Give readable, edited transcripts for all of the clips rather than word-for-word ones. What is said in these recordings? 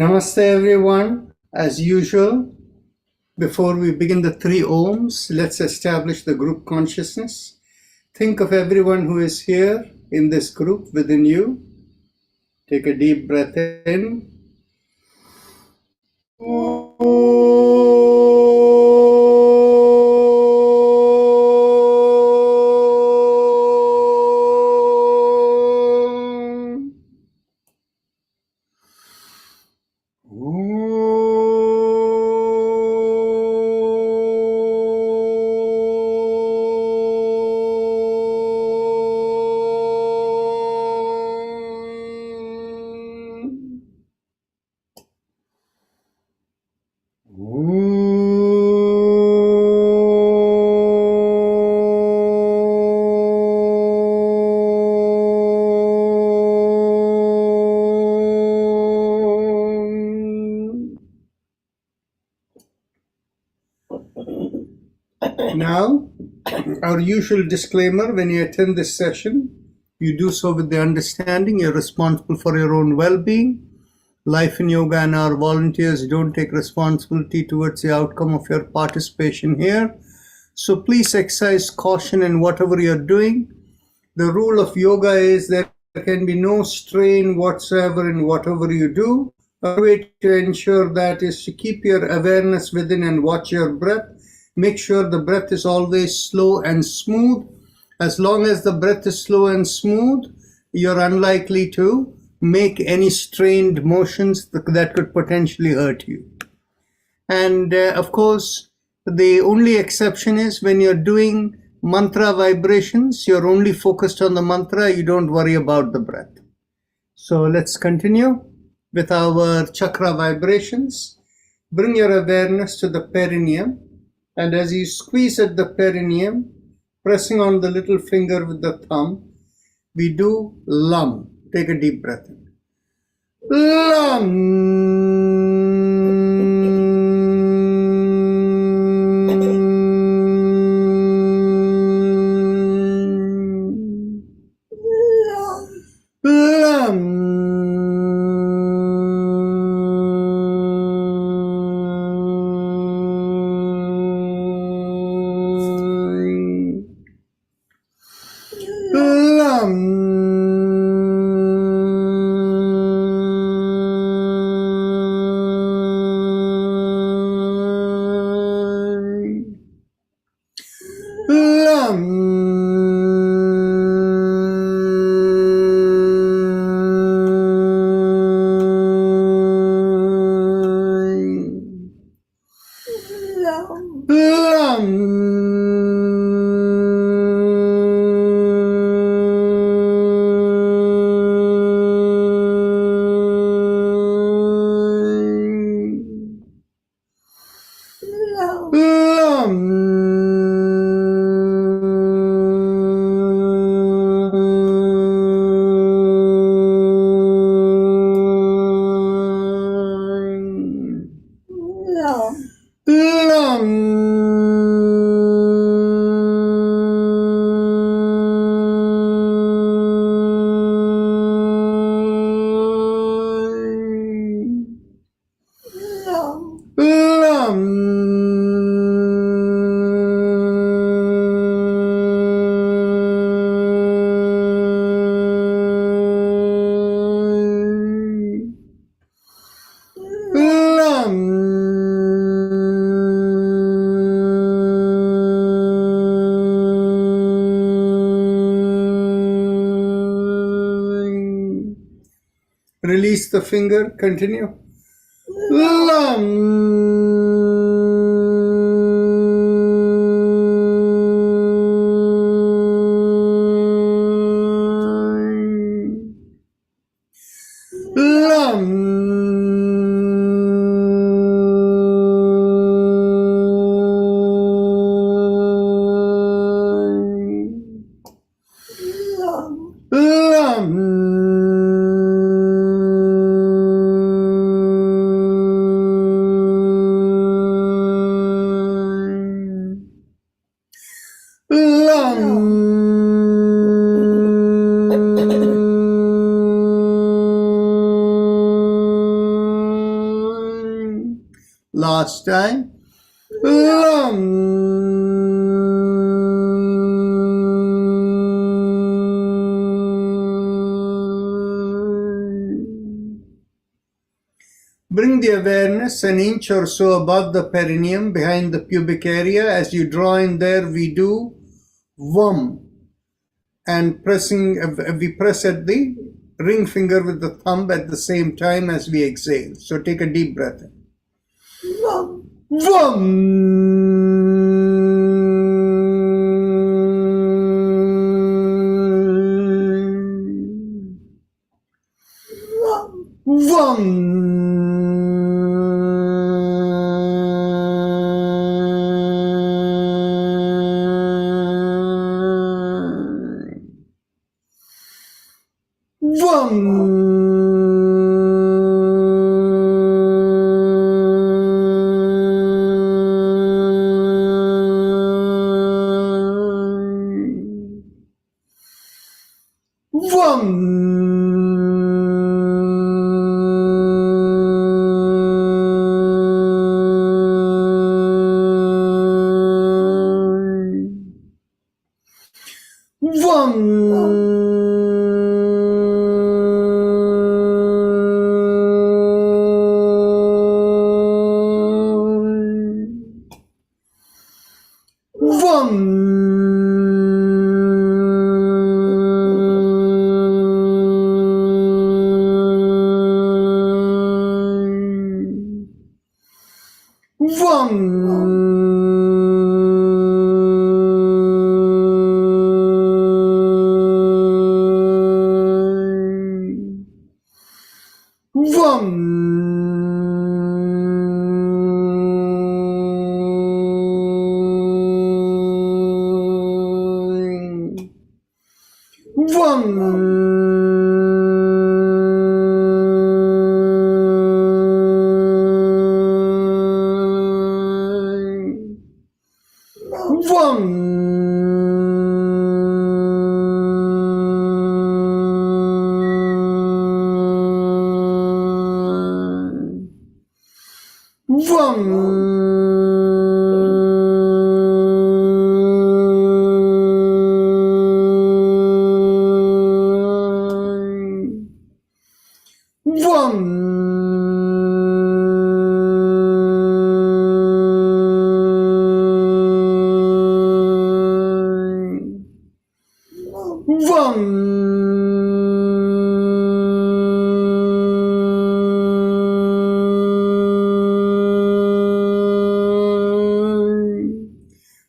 Namaste everyone. As usual, before we begin the three Ohms, let's establish the group consciousness. Think of everyone who is here in this group within you. Take a deep breath in. Now, our usual disclaimer: when you attend this session, you do so with the understanding you're responsible for your own well-being. Life in Yoga and our volunteers don't take responsibility towards the outcome of your participation here. So please exercise caution in whatever you're doing. The rule of yoga is that there can be no strain whatsoever in whatever you do. A way to ensure that is to keep your awareness within and watch your breath. Make sure the breath is always slow and smooth. As long as the breath is slow and smooth, you're unlikely to make any strained motions that could potentially hurt you. And of course, the only exception is when you're doing mantra vibrations, you're only focused on the mantra, you don't worry about the breath. So let's continue with our chakra vibrations. Bring your awareness to the perineum, and as you squeeze at the perineum, pressing on the little finger with the thumb, we do LUM. Take a deep breath in. Release the finger, continue. last time. Lam. Bring the awareness an inch or so above the perineum, behind the pubic area. As you draw in there, we do Vam. And we press at the ring finger with the thumb at the same time as we exhale. So take a deep breath in. Vam.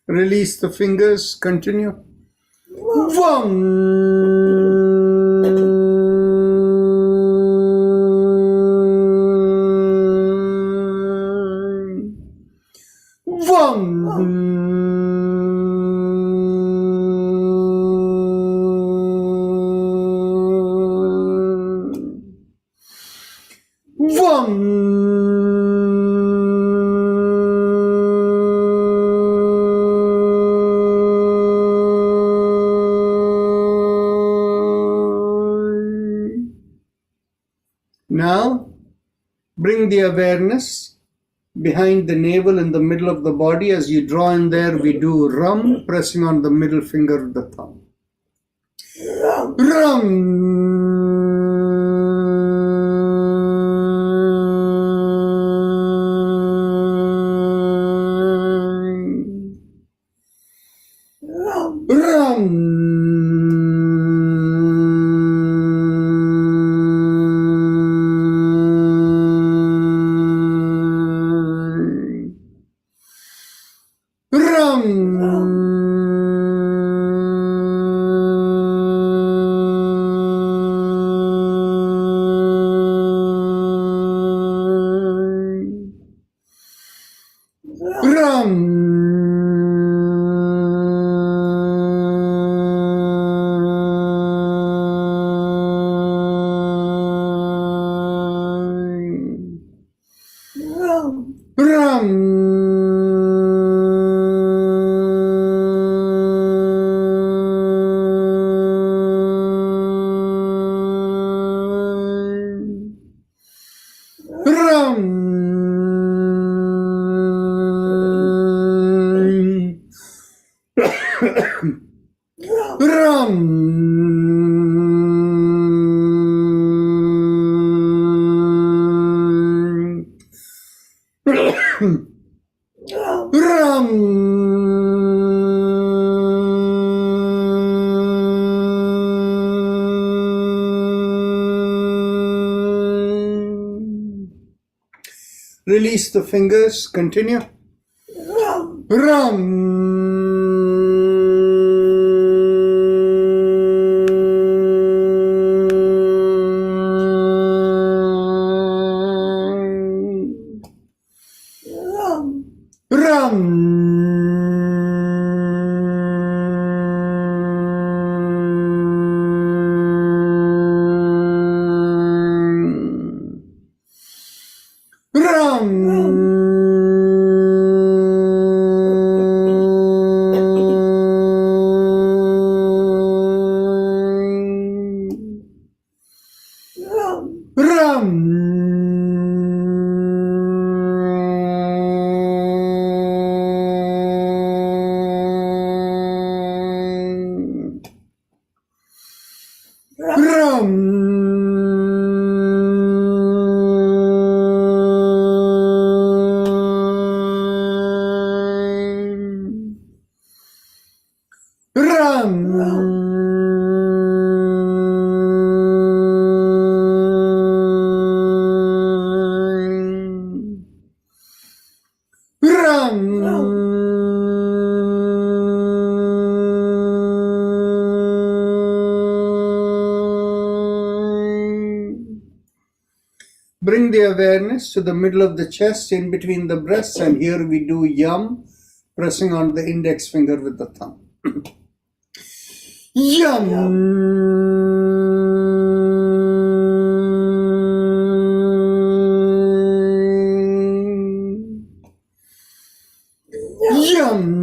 Release the fingers, continue. Now, bring the awareness behind the navel in the middle of the body. As you draw in there, we do Ram, pressing on the middle finger of the thumb. Ram. Ram. Ram. Release the fingers. Continue. Ram. Bring the awareness to the middle of the chest, in between the breasts, and here we do yum, pressing on the index finger with the thumb. Yum. Yum.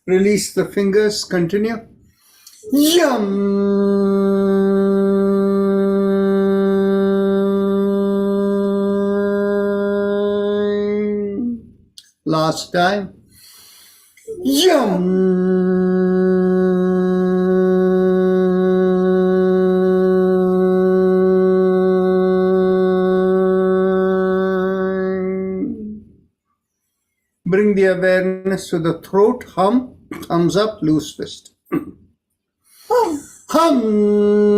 Release the fingers. Continue. Yum. Last time. Yum. Bring the awareness to the throat. Hum. Thumbs up, loose fist. Hum. Hum.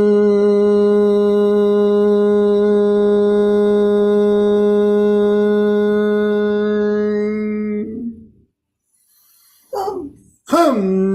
Hum.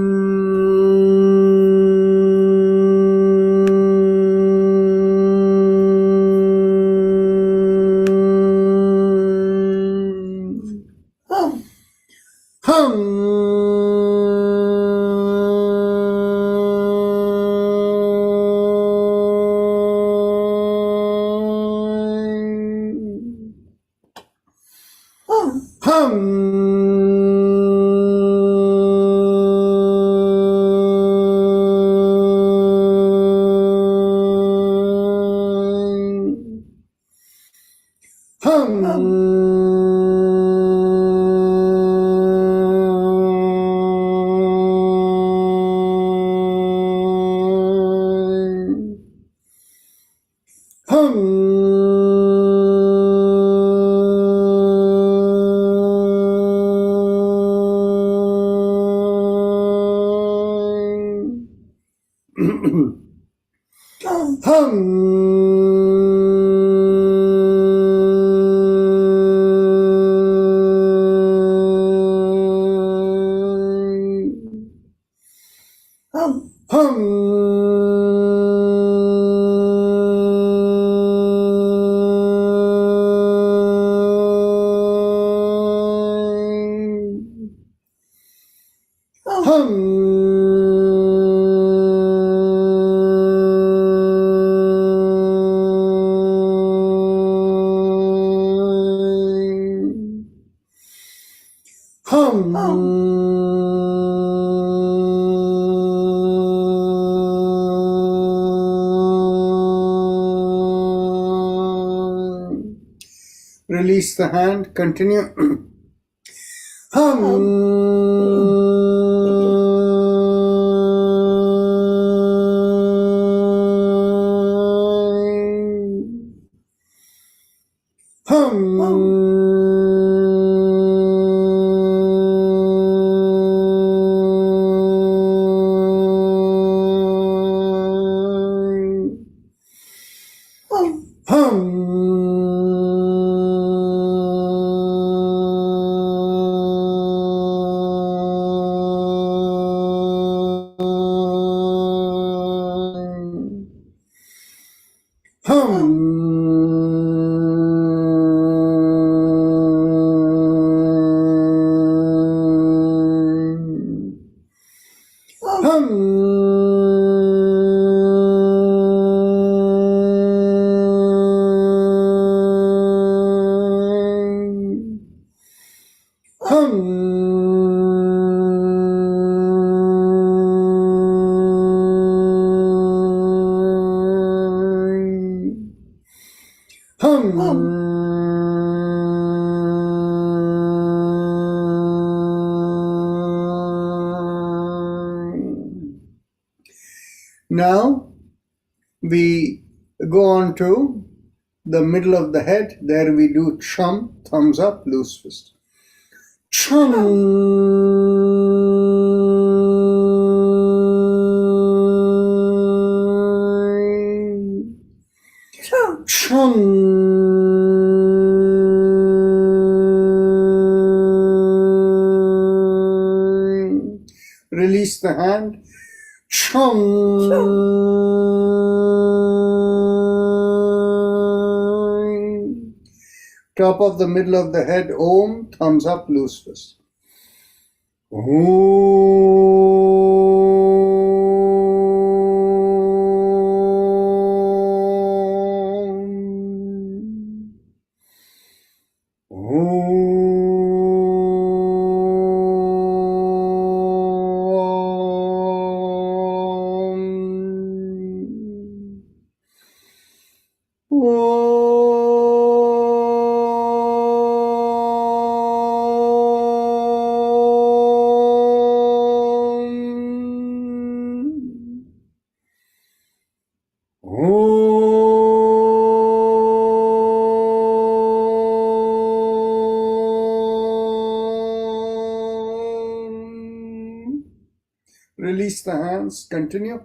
Release the hand, continue. Now we go on to the middle of the head. There we do chum, thumbs up, loose fist. Chum. Chum. Release the hand. Chum. Top of the middle of the head, Om, thumbs up, loose fist. Release the hands, continue.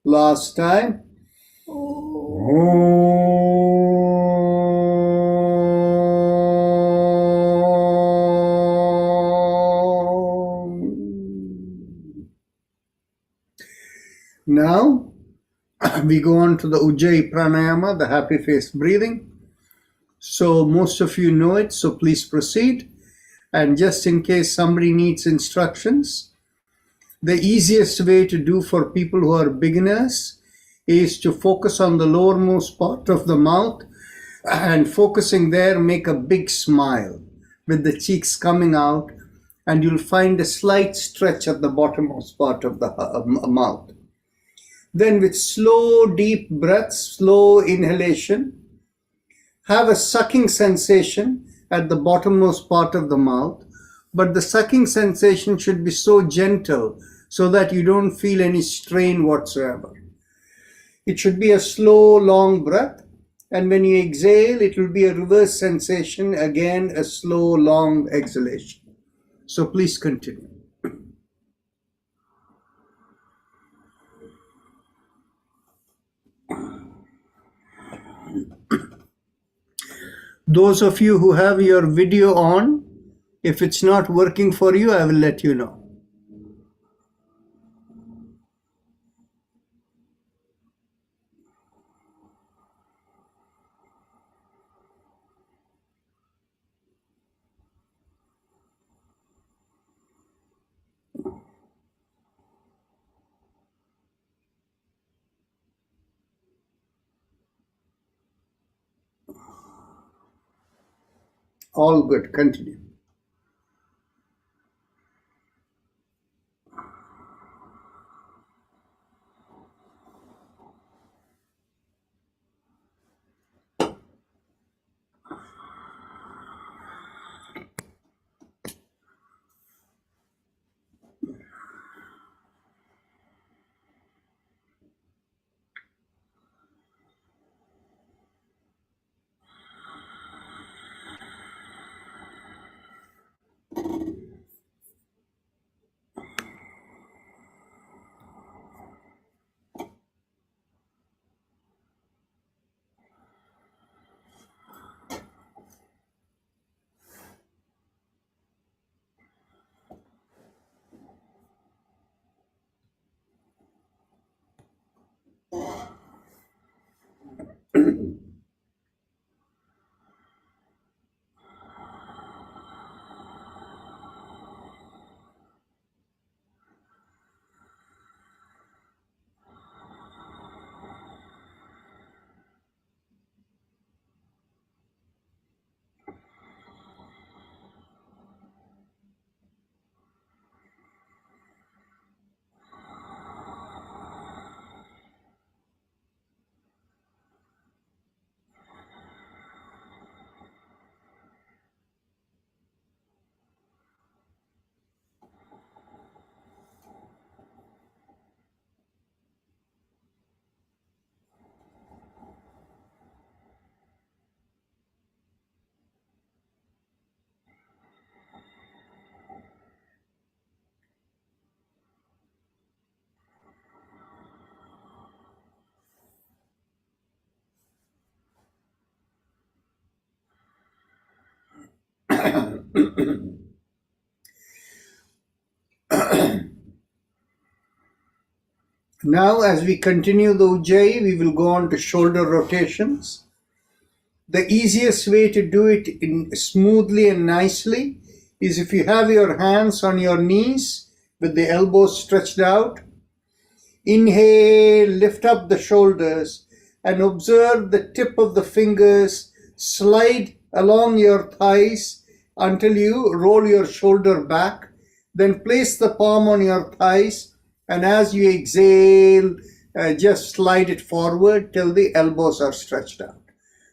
Last time. Now we go on to the Ujjayi Pranayama, the happy face breathing. So most of you know it, so please proceed. And just in case somebody needs instructions, the easiest way to do for people who are beginners is to focus on the lowermost part of the mouth, and focusing there, make a big smile with the cheeks coming out, and you'll find a slight stretch at the bottommost part of the mouth. Then with slow, deep breaths, slow inhalation, have a sucking sensation at the bottommost part of the mouth, but the sucking sensation should be so gentle so that you don't feel any strain whatsoever. It should be a slow, long breath, And when you exhale, it will be a reverse sensation, again a slow, long exhalation. So please continue. Those of you who have your video on, if it's not working for you, I will let you know. All good. Continue. Now, as we continue the Ujjayi, we will go on to shoulder rotations. The easiest way to do it smoothly and nicely is if you have your hands on your knees with the elbows stretched out. Inhale, lift up the shoulders and observe the tip of the fingers slide along your thighs until you roll your shoulder back. Then place the palm on your thighs, and as you exhale, just slide it forward till the elbows are stretched out.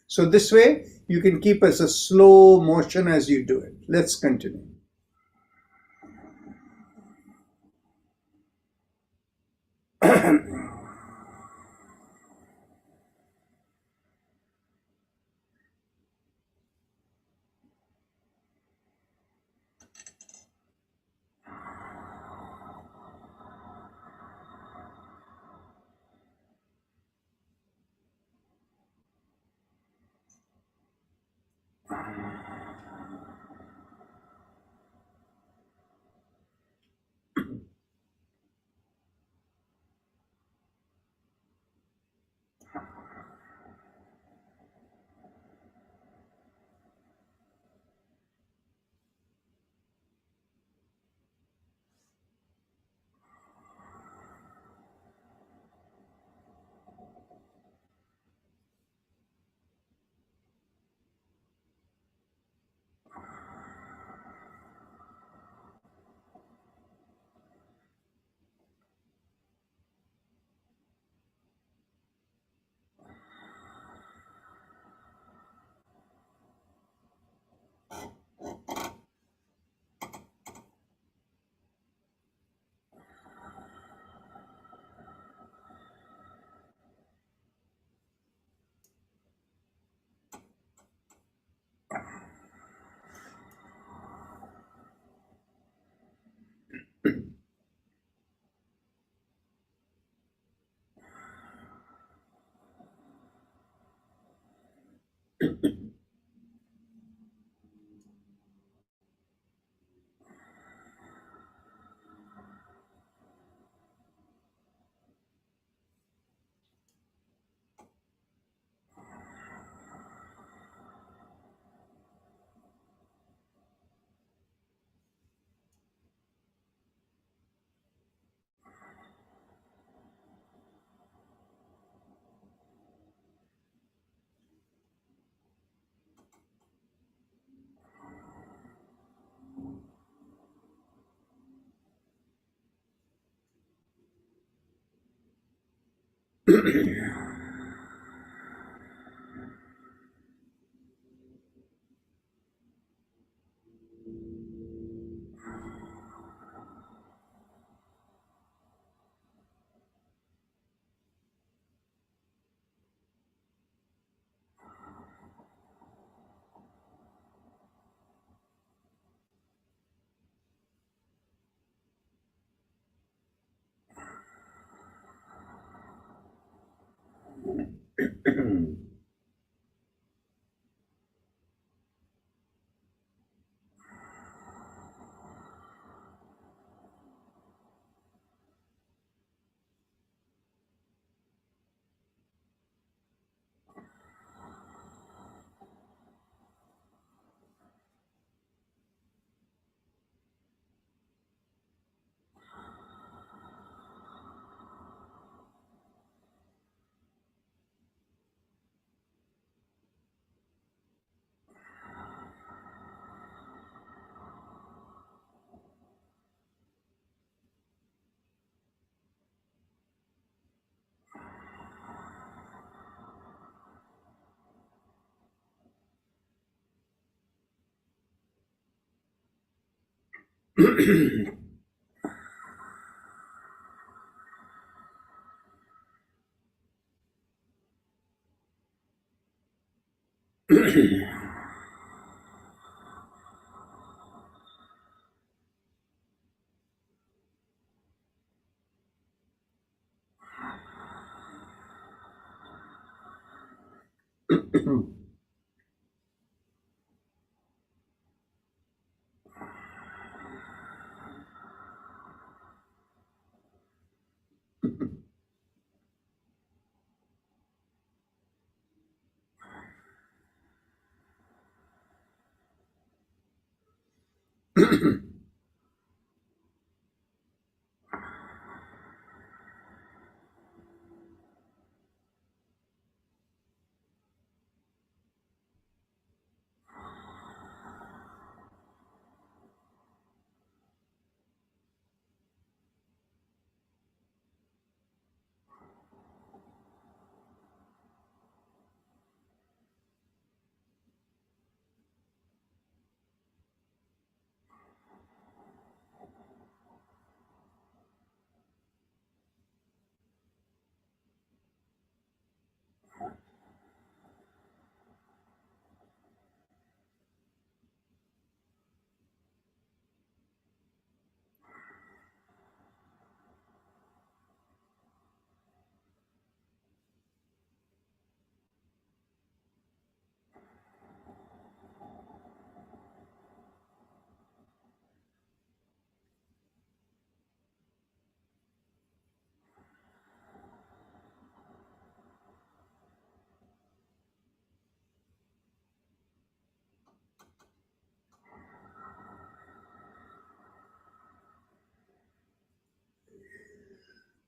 So this way, you can keep as a slow motion as you do it. Let's continue.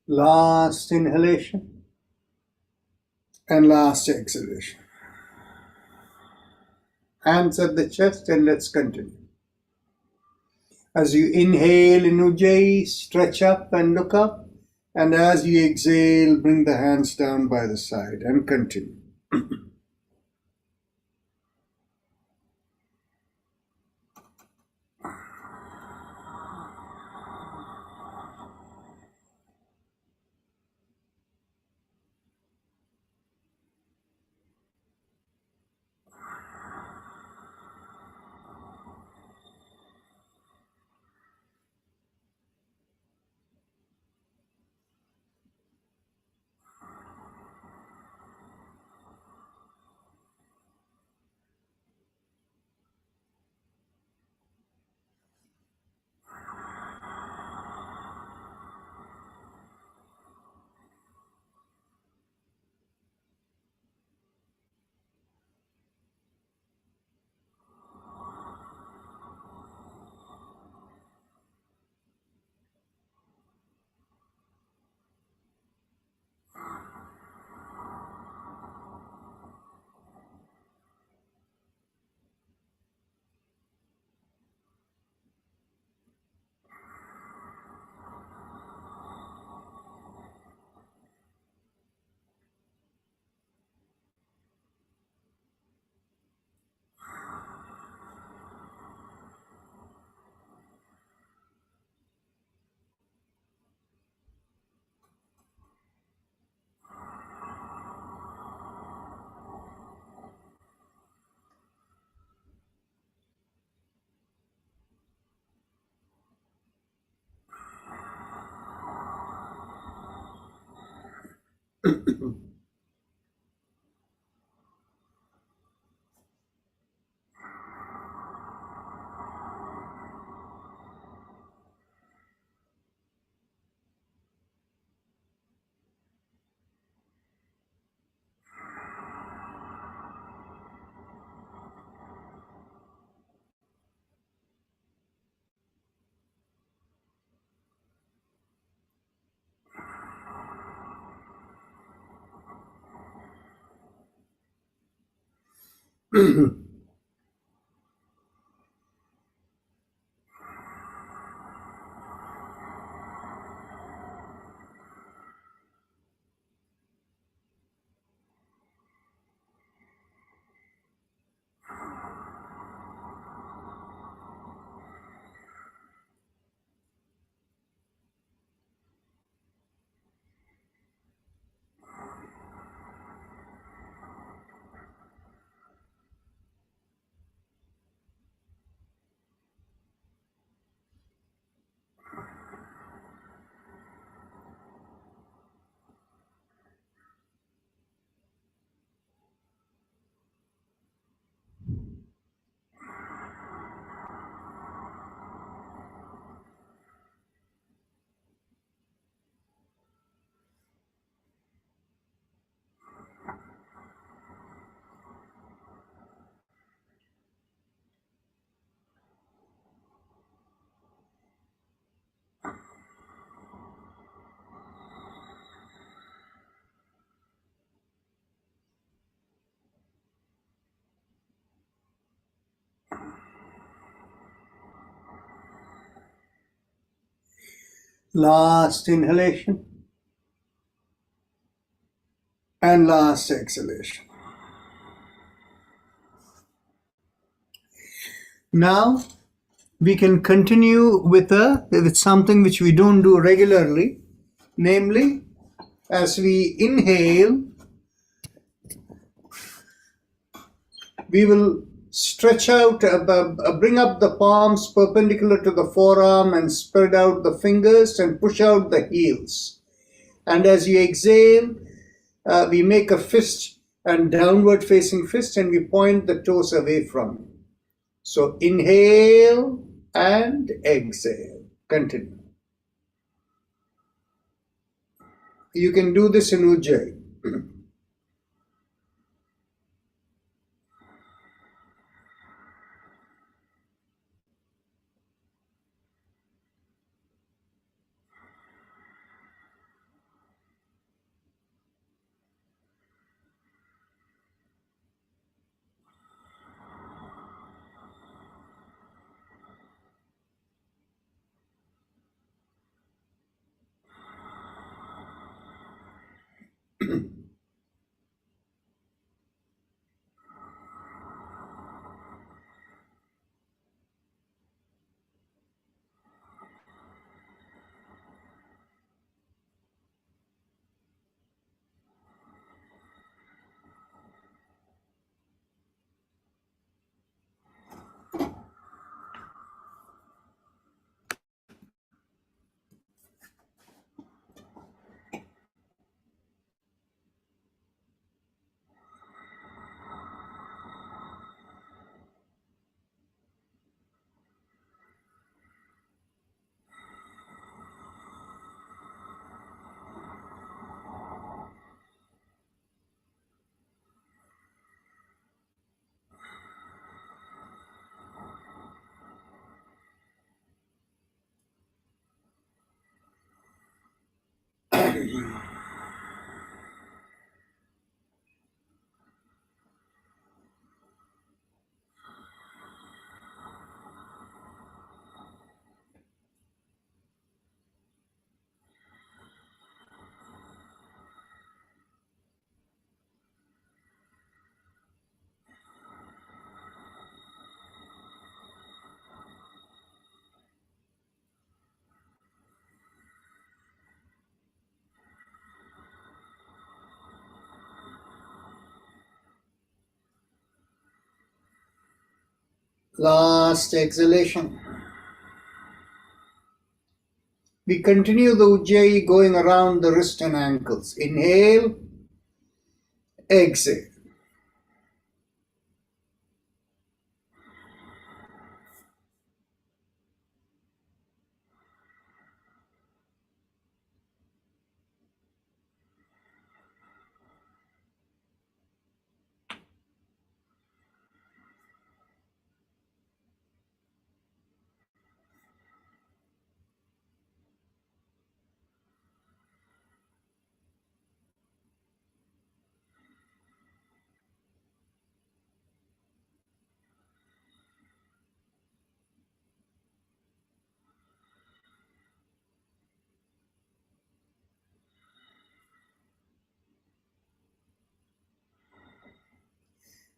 Last inhalation and last exhalation. Hands at the chest, and let's continue. As you inhale in Ujjayi, stretch up and look up. And as you exhale, bring the hands down by the side and continue. Last inhalation and last exhalation. Now we can continue with something which we don't do regularly, namely, as we inhale, we will stretch out, bring up the palms perpendicular to the forearm and spread out the fingers and push out the heels. And as you exhale, we make a fist and downward facing fist, and we point the toes away from it. So inhale and exhale. Continue. You can do this in Ujjayi. Last exhalation. We continue the Ujjayi going around the wrist and ankles. Inhale, exhale.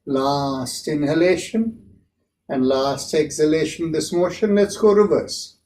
Last inhalation and last exhalation, this motion. Let's go reverse.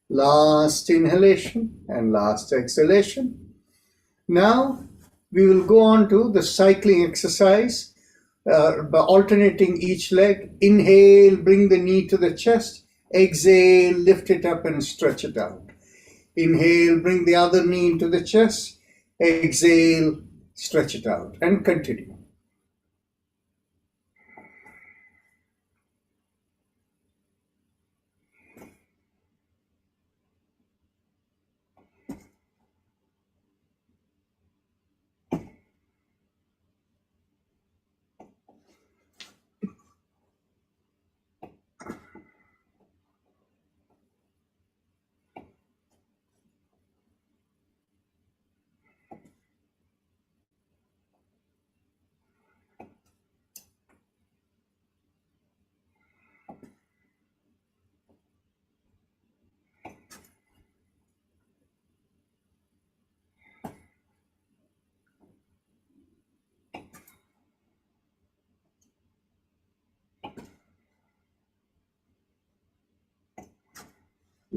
Last inhalation and last exhalation. Now we will go on to the cycling exercise by alternating each leg. Inhale, bring the knee to the chest. Exhale, lift it up and stretch it out. Inhale, bring the other knee into the chest. Exhale, stretch it out, and continue.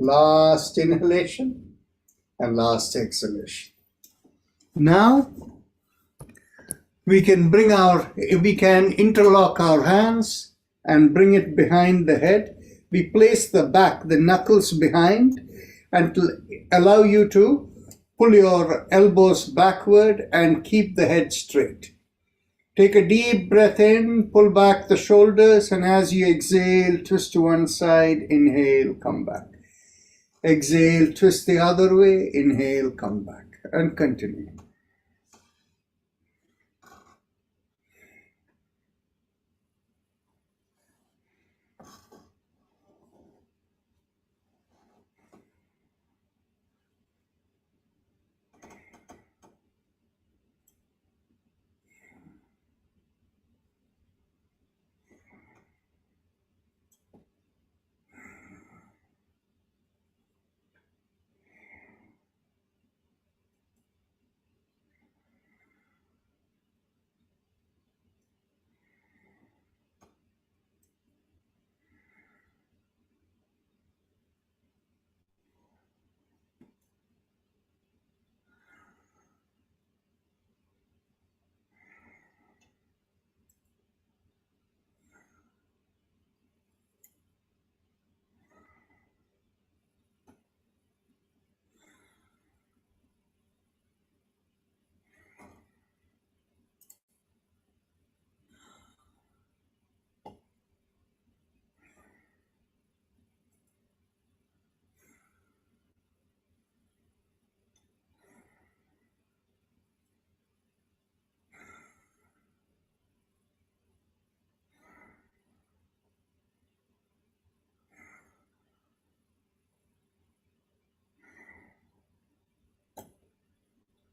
Last inhalation and last exhalation. Now we can interlock our hands and bring it behind the head. We place the knuckles behind, and to allow you to pull your elbows backward and keep the head straight. Take a deep breath in, pull back the shoulders, and as you exhale, twist to one side, inhale, come back. Exhale, twist the other way, inhale, come back, and continue.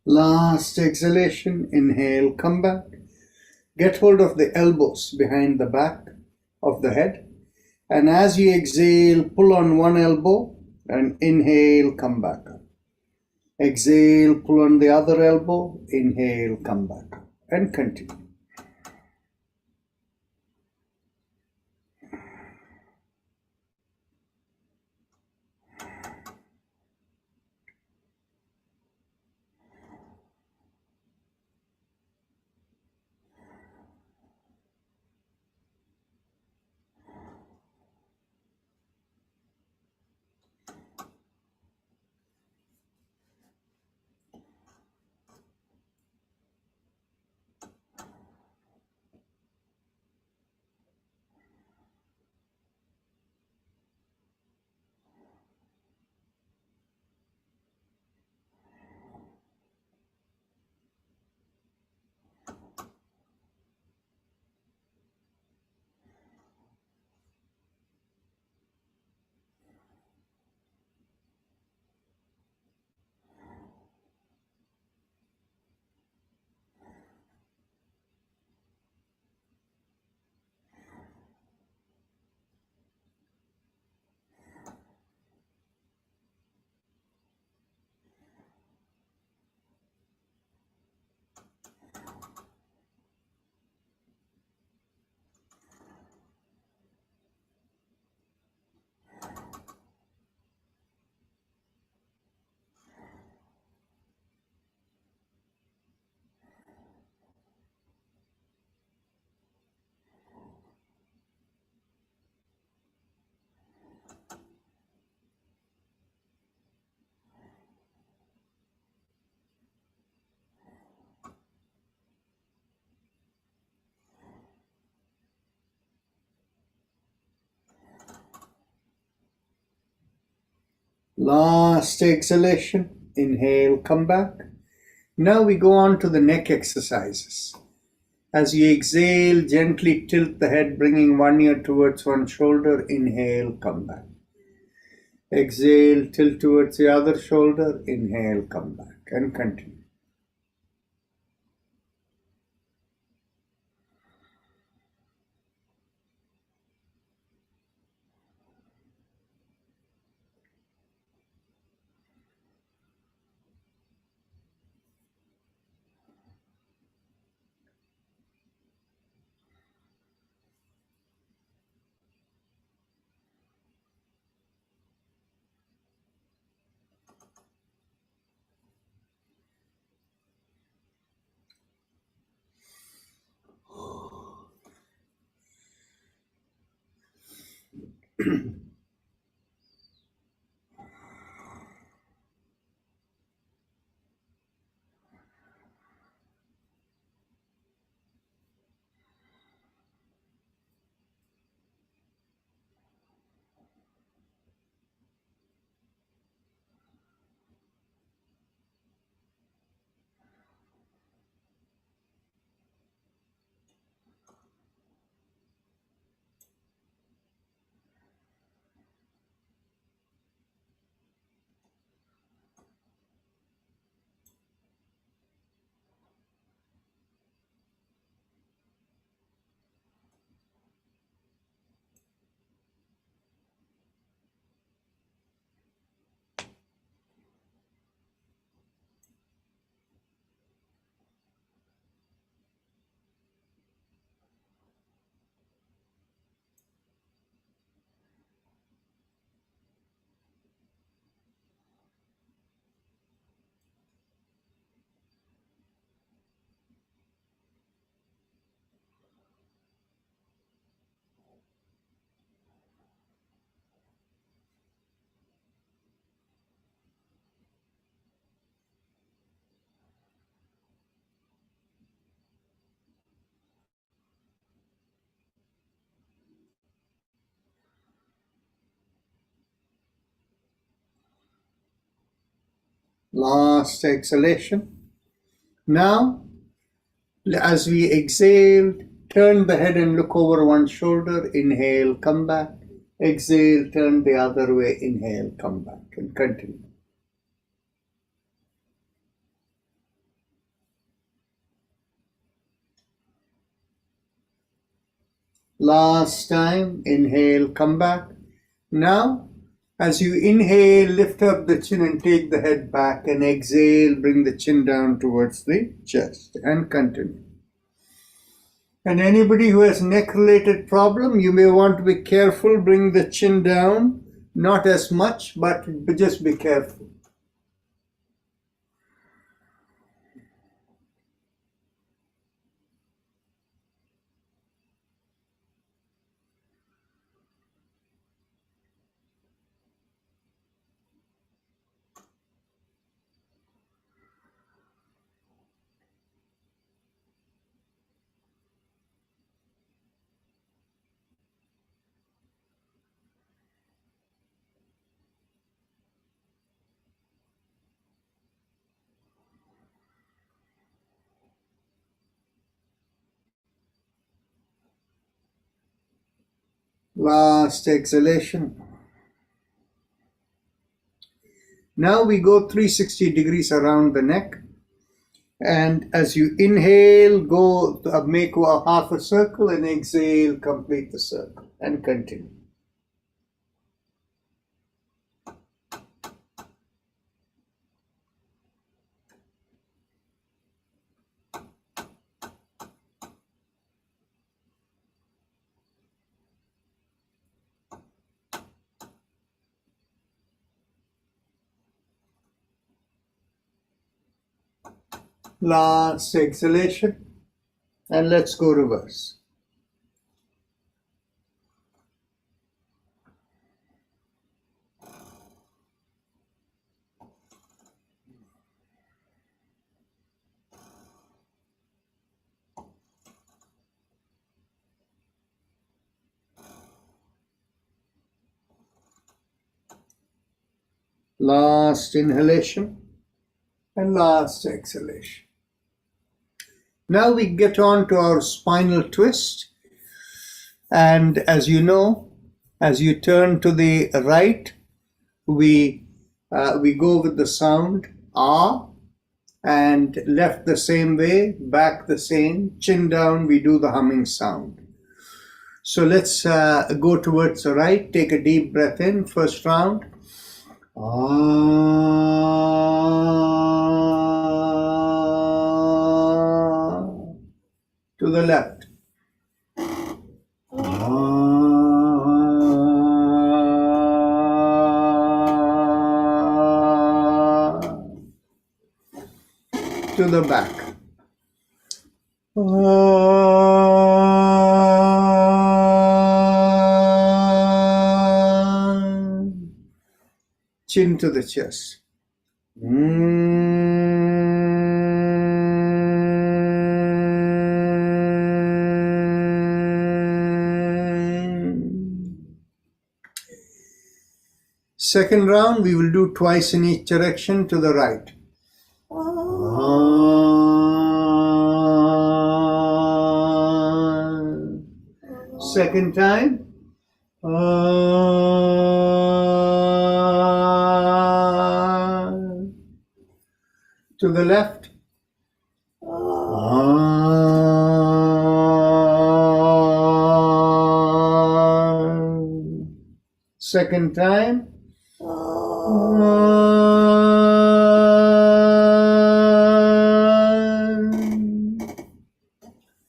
Last exhalation, inhale, come back. Get hold of the elbows behind the back of the head. And as you exhale, pull on one elbow and inhale, come back up. Exhale, pull on the other elbow, inhale, come back up. And continue. Last exhalation, inhale, come back. Now we go on to the neck exercises. As you exhale, gently tilt the head, bringing one ear towards one shoulder. Inhale, come back. Exhale, tilt towards the other shoulder. Inhale, come back. And continue. Last exhalation. Now, as we exhale, turn the head and look over one shoulder. Inhale, come back. Exhale, turn the other way. Inhale, come back. And continue. Last time, inhale, come back. Now, as you inhale, lift up the chin and take the head back, and exhale, bring the chin down towards the chest, and continue. And anybody who has neck-related problem, you may want to be careful, bring the chin down, not as much, but just be careful. Last exhalation. Now we go 360 degrees around the neck. And as you inhale, go make a half a circle, and exhale, complete the circle, and continue. Last exhalation, and let's go reverse. Last inhalation and last exhalation. Now we get on to our spinal twist. And as you know, as you turn to the right, we go with the sound ah, and left the same way, back the same, chin down, we do the humming sound. So let's go towards the right, take a deep breath in, first round. To the left. To the back. Chin to the chest. Second round, we will do twice in each direction to the right. Second time. To the left. Second time.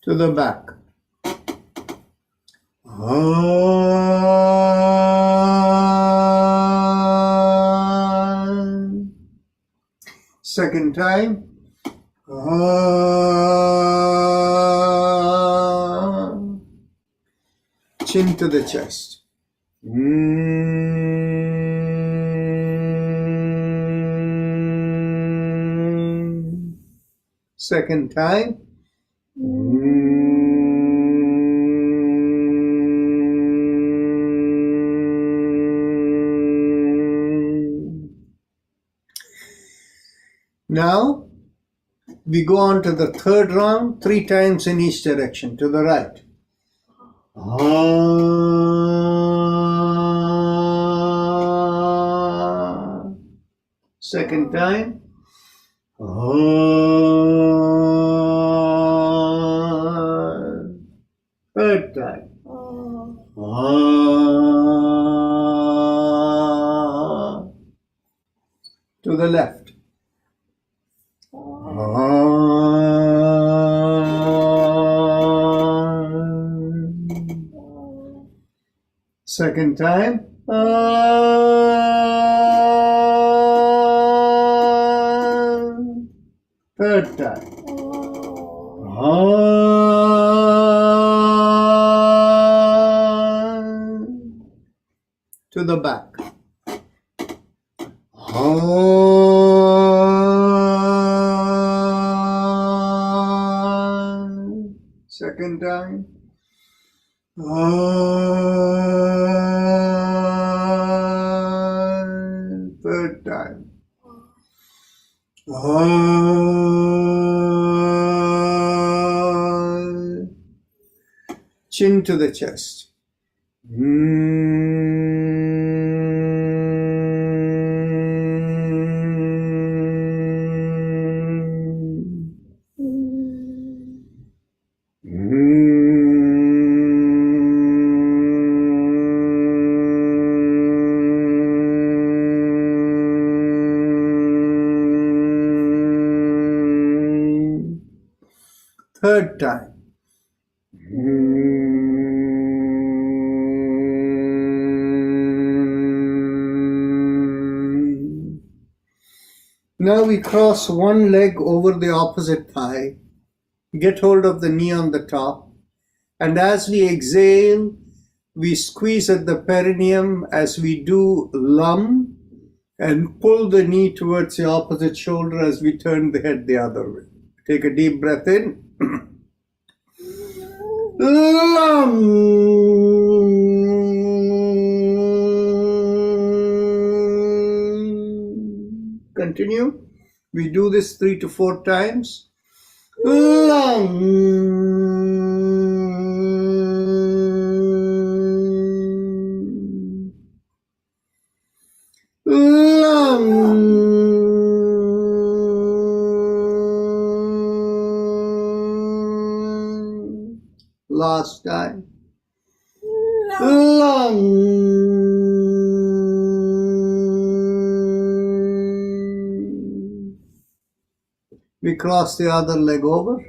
To the back. Second time. Chin to the chest. Second time. Now we go on to the third round, 3 times in each direction to the right. Second time. Third time. To the left. Second time. Third time. To the back. Second time. Third time. Chin to the chest. Third time. Now we cross one leg over the opposite thigh, get hold of the knee on the top, and as we exhale, we squeeze at the perineum as we do lum and pull the knee towards the opposite shoulder as we turn the head the other way. Take a deep breath in. Continue. We do this 3 to 4 times. Last time. We cross the other leg over.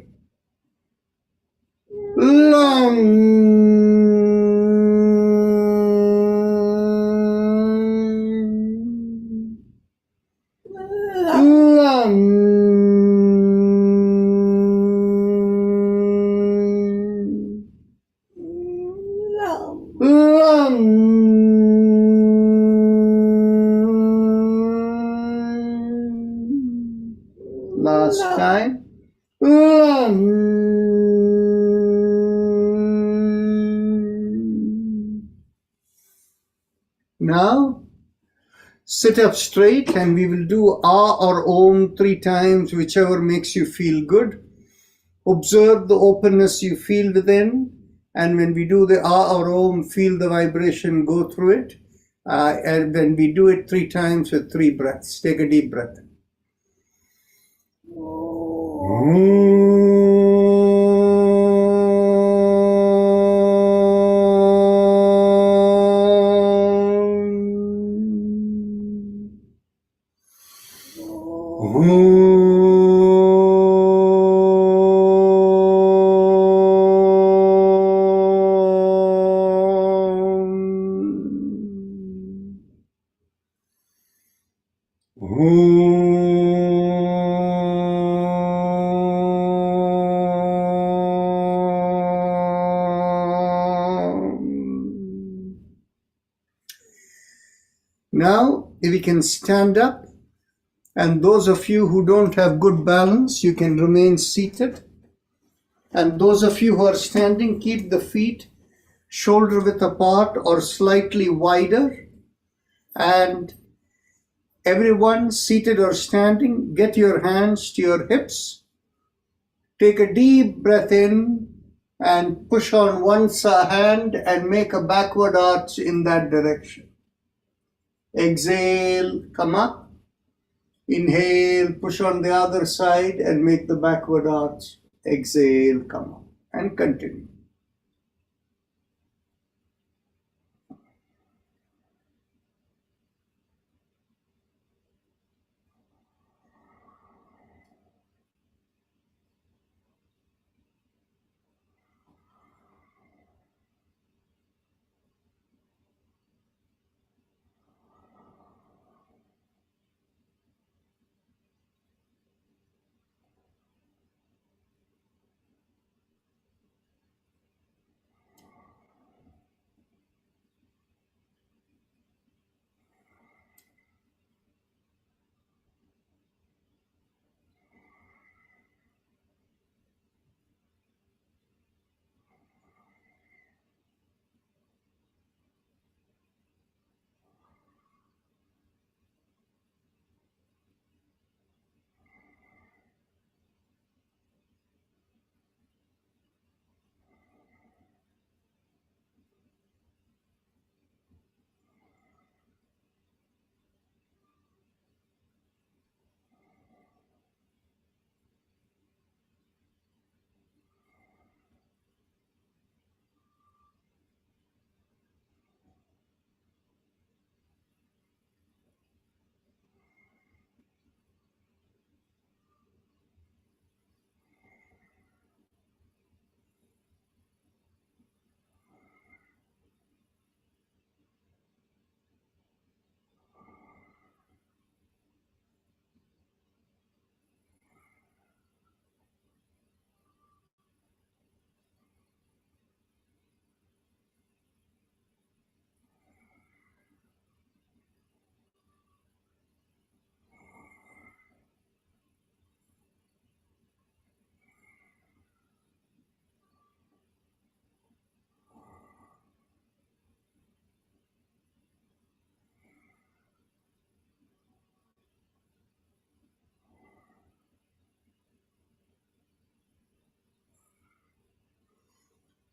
Last time. Now, sit up straight and we will do Ah or Om 3 times, whichever makes you feel good. Observe the openness you feel within, and when we do the Ah or Om, feel the vibration go through it. And when we do it 3 times with 3 breaths, take a deep breath. Now, if you can stand up, and those of you who don't have good balance, you can remain seated. And those of you who are standing, keep the feet shoulder width apart or slightly wider. And everyone seated or standing, get your hands to your hips. Take a deep breath in and push on one hand and make a backward arch in that direction. Exhale, come up. Inhale, push on the other side and make the backward arch. Exhale, come up, and continue.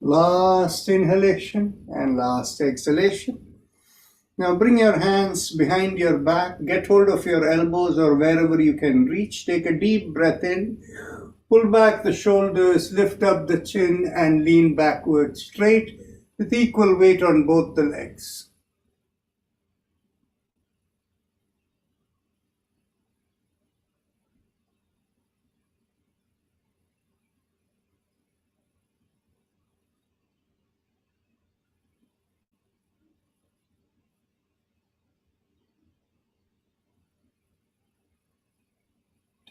Last inhalation and last exhalation. Now bring your hands behind your back, get hold of your elbows or wherever you can reach. Take a deep breath in, pull back the shoulders, lift up the chin and lean backward straight with equal weight on both the legs.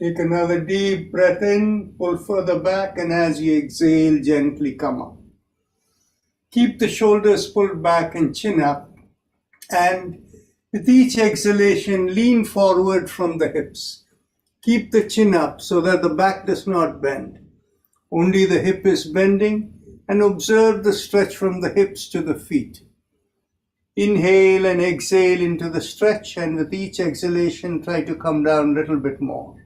Take another deep breath in, pull further back, and as you exhale, gently come up. Keep the shoulders pulled back and chin up, and with each exhalation, lean forward from the hips. Keep the chin up so that the back does not bend. Only the hip is bending, and observe the stretch from the hips to the feet. Inhale and exhale into the stretch, and with each exhalation, try to come down a little bit more.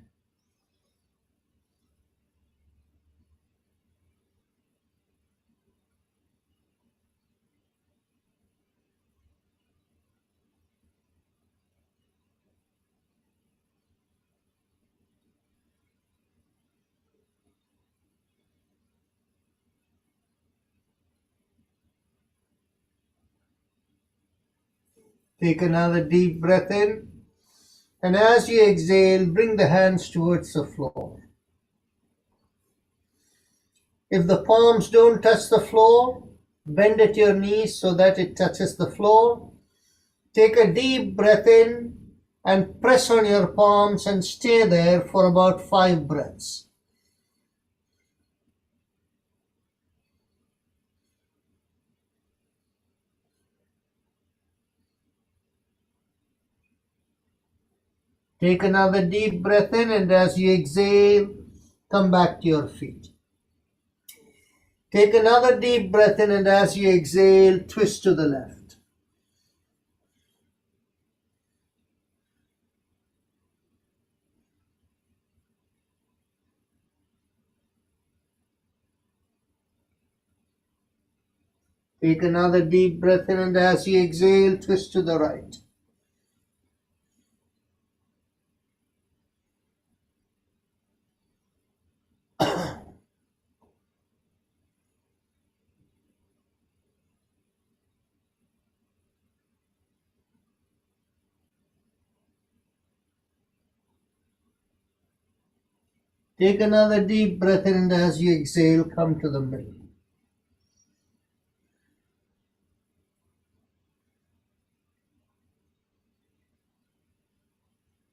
Take another deep breath in, and as you exhale, bring the hands towards the floor. If the palms don't touch the floor, bend at your knees so that it touches the floor. Take a deep breath in and press on your palms and stay there for about 5 breaths. Take another deep breath in, and as you exhale, come back to your feet. Take another deep breath in, and as you exhale, twist to the left. Take another deep breath in, and as you exhale, twist to the right. Take another deep breath in, and as you exhale, come to the middle.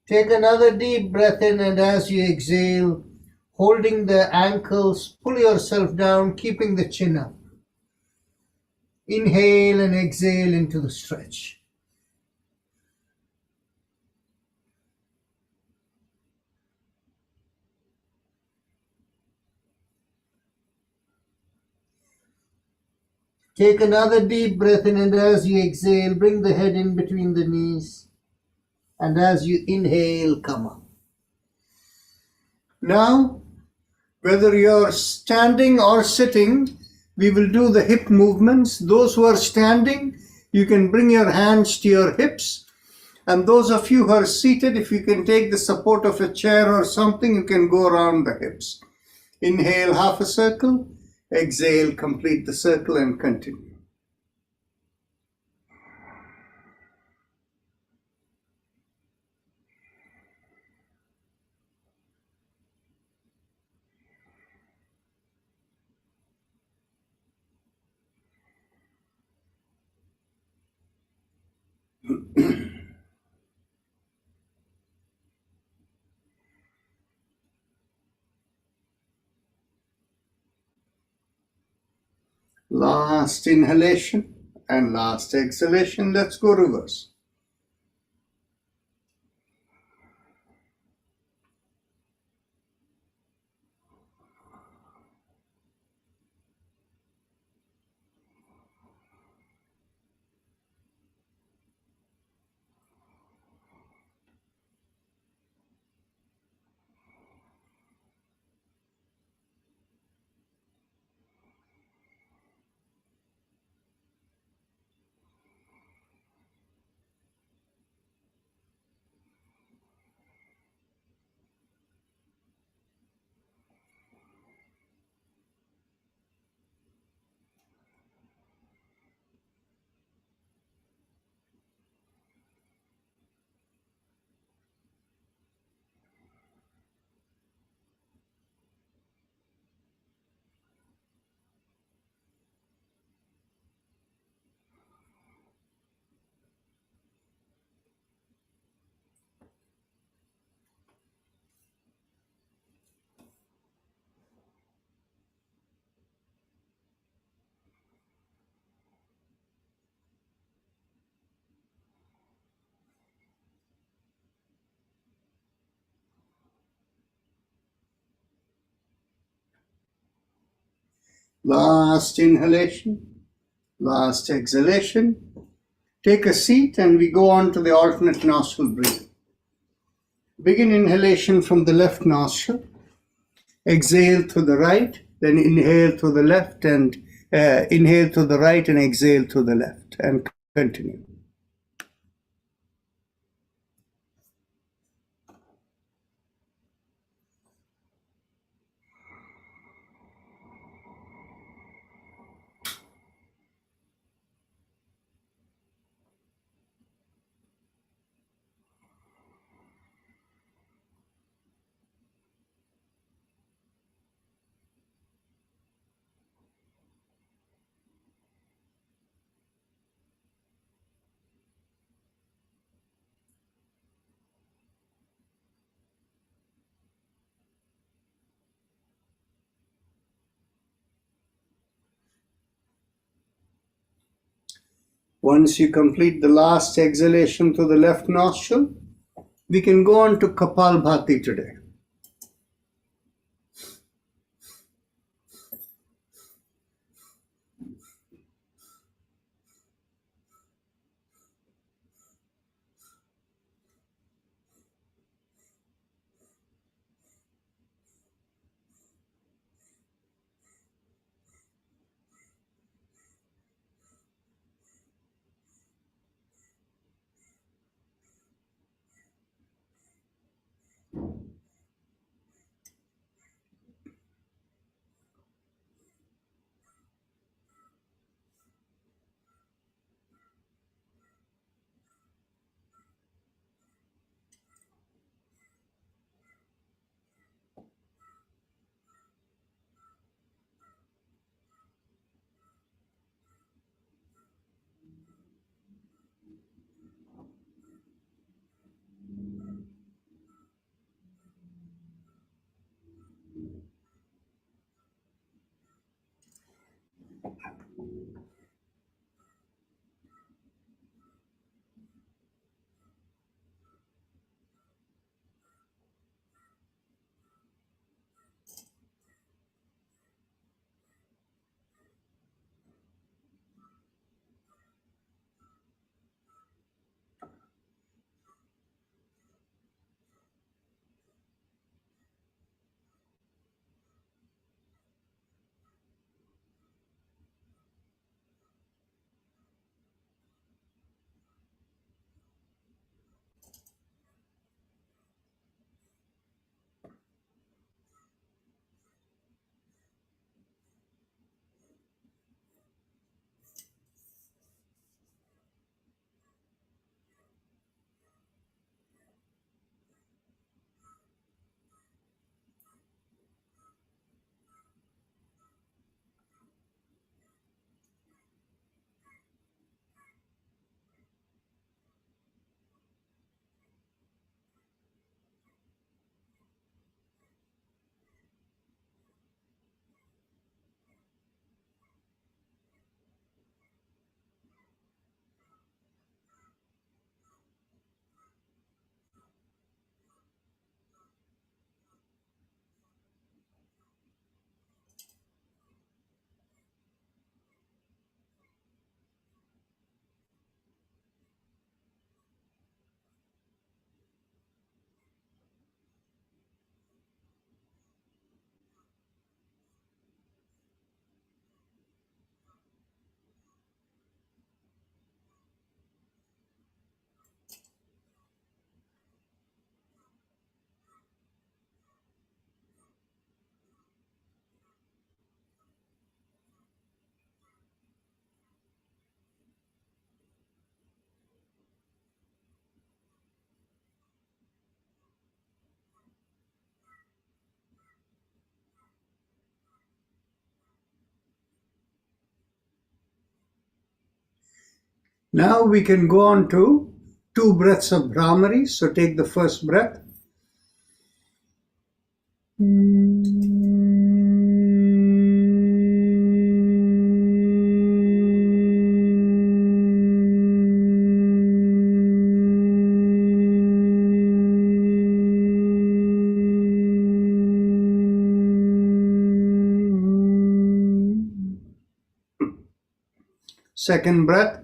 Take another deep breath in, and as you exhale, holding the ankles, pull yourself down, keeping the chin up. Inhale and exhale into the stretch. Take another deep breath in, and as you exhale, bring the head in between the knees. And as you inhale, come up. Now, whether you're standing or sitting, we will do the hip movements. Those who are standing, you can bring your hands to your hips. And those of you who are seated, if you can take the support of a chair or something, you can go around the hips. Inhale half a circle. Exhale, complete the circle and continue. Last inhalation and last exhalation. Let's go reverse. Last inhalation, last exhalation. Take a seat and we go on to the alternate nostril breathing. Begin inhalation from the left nostril. Exhale to the right, then inhale to the left and inhale to the right and exhale to the left, and continue. Once you complete the last exhalation to the left nostril, we can go on to Kapalbhati today. Now we can go on to 2 breaths of Brahmari. So take the first breath. Second breath.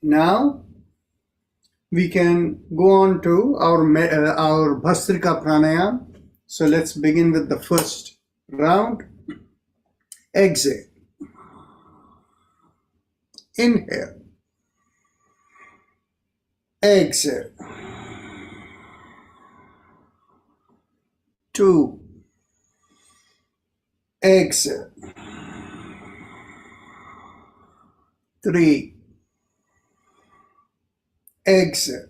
Now we can go on to our Bhastrika Pranayam. So let's begin with the first round. Exhale. Inhale. Exhale. 2. Exhale. 3. Exhale.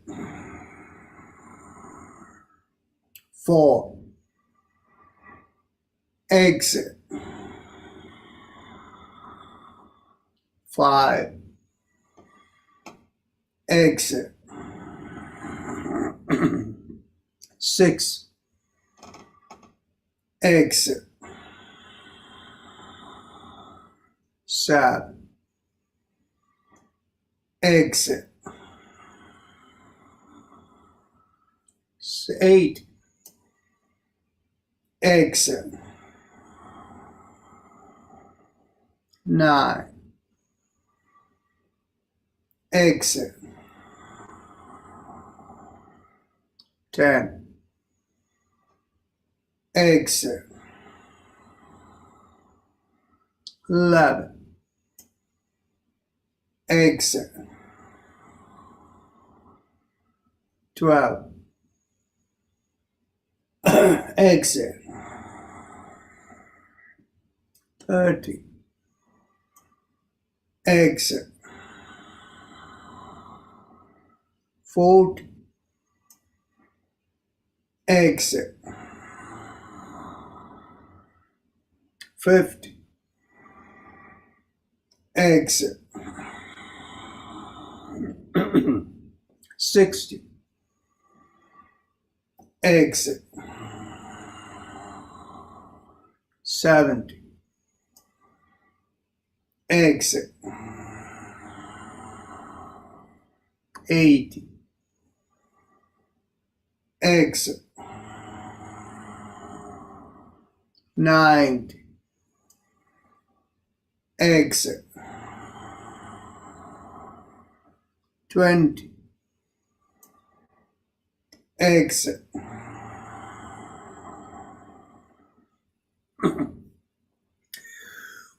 4. Exhale. 5. Exhale. 6. Exhale. 7. Exhale. 8. Exhale. 9. Exhale. 10. Exhale. 11. Exhale. 12. Exhale. 30. Exhale. 40. Exhale. 50. Exhale. 60. Exhale. 70. Exhale. 80. Exhale. 90. Exhale. 20. Exhale.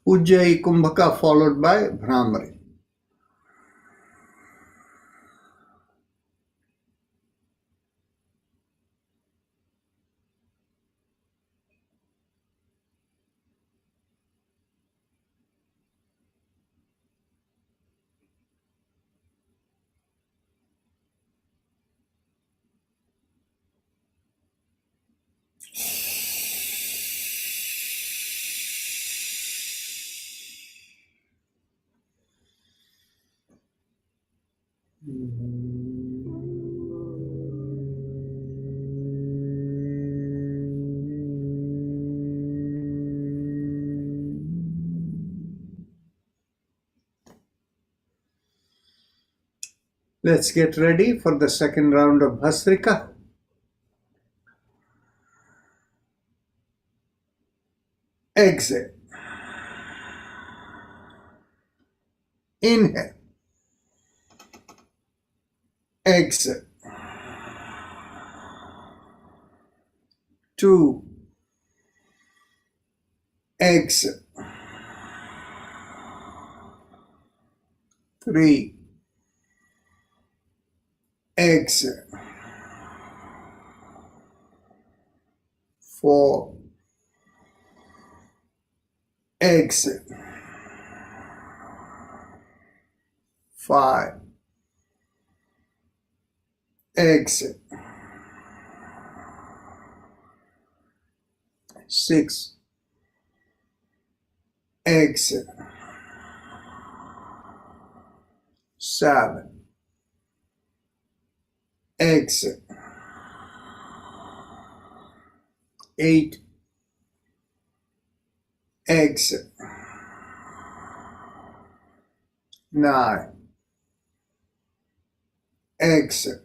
Ujjayi Kumbhaka followed by Bhramari. Let's get ready for the second round of Bhastrika. Exhale. Inhale. Exhale. 2. Exhale. 3. Exhale. 4. Exhale. 5. Exhale. 6. Exhale. 7. Exhale. 8, exit, 9, exit,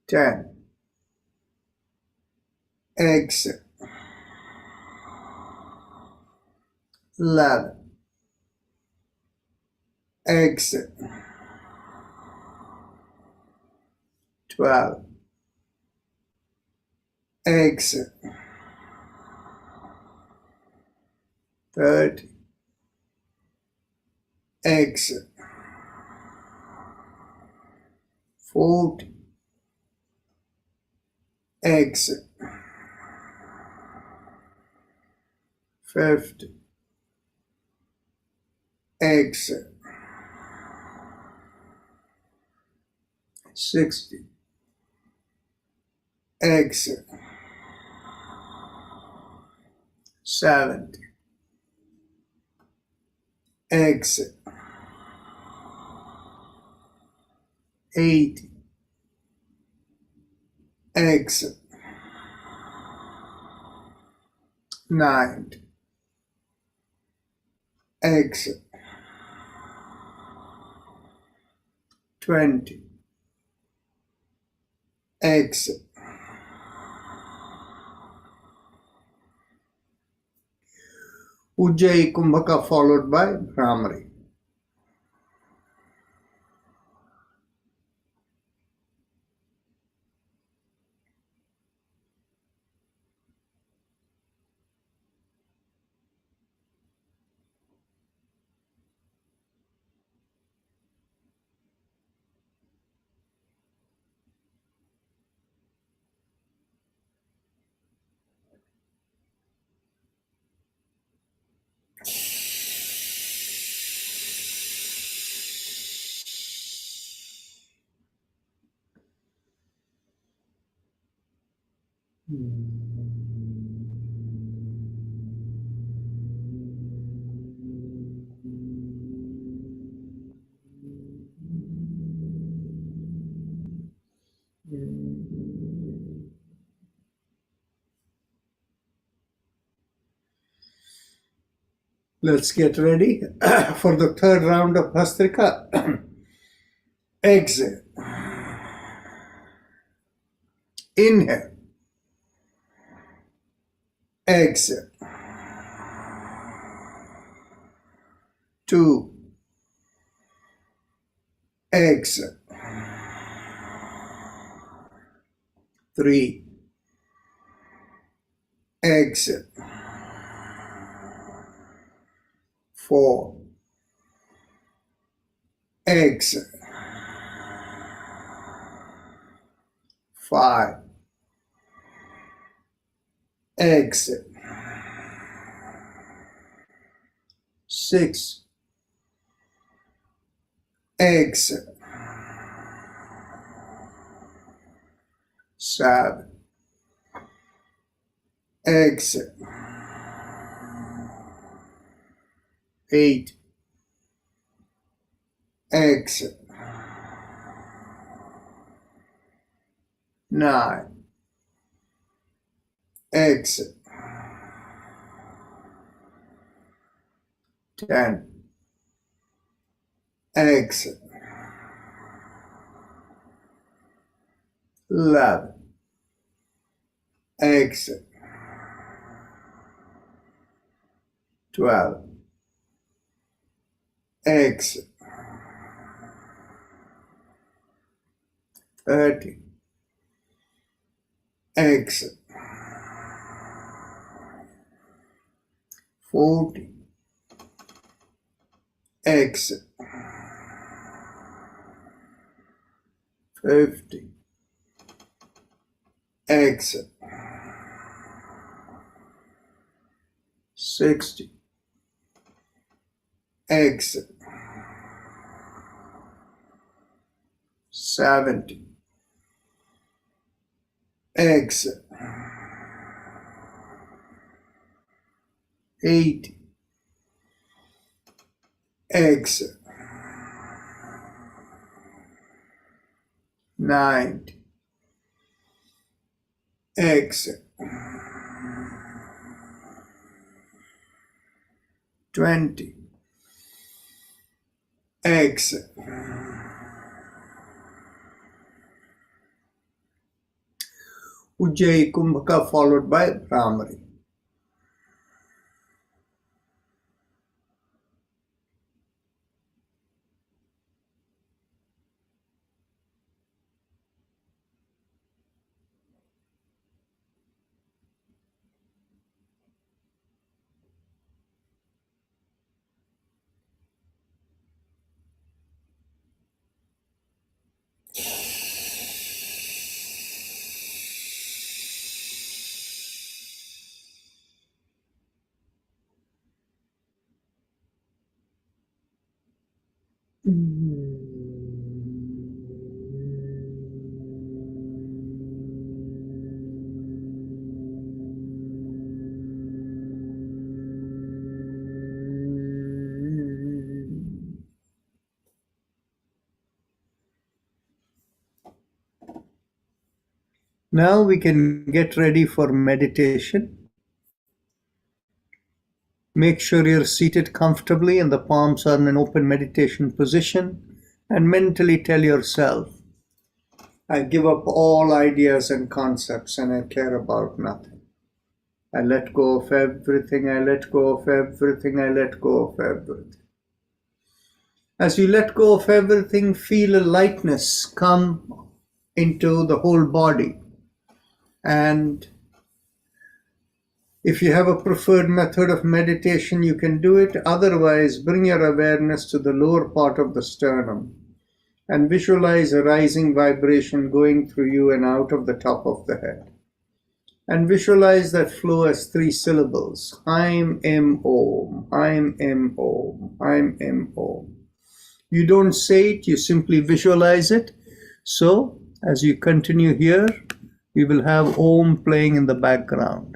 10, exit, 11, exit, 12, exit, 30, exit, 40, exit, 50, exit, 60, exit, 70, exit, 80, exit, 90, exit, 20, exit. Ujjayi Kumbhaka followed by Bhramari. Let's get ready for the third round of Bhastrika. Exhale. Inhale. Exhale. 2. Exhale. 3. Exhale. 4. Exhale. 5. Exhale. 6. Exhale. 7. Exhale. 8. Exhale. 9. Exhale. 10. Exhale. 11. Exhale. 12. Exhale. 13. Exhale. 14. Exhale. 15. Exhale. 60. Exhale. 70. Exhale. 80. Exhale. 90. Exhale. 20. Exhale. Ujjayi Kumbhaka followed by Bhramari. Now we can get ready for meditation. Make sure you're seated comfortably and the palms are in an open meditation position, and mentally tell yourself, I give up all ideas and concepts and I care about nothing. I let go of everything, I let go of everything, I let go of everything. As you let go of everything, feel a lightness come into the whole body. And if you have a preferred method of meditation, you can do it. Otherwise, bring your awareness to the lower part of the sternum and visualize a rising vibration going through you and out of the top of the head. And visualize that flow as 3 syllables. Aim, Im, Om. Aim, Im, Om. Aim, Im, Om. You don't say it, you simply visualize it. So, as you continue here, we will have Om playing in the background.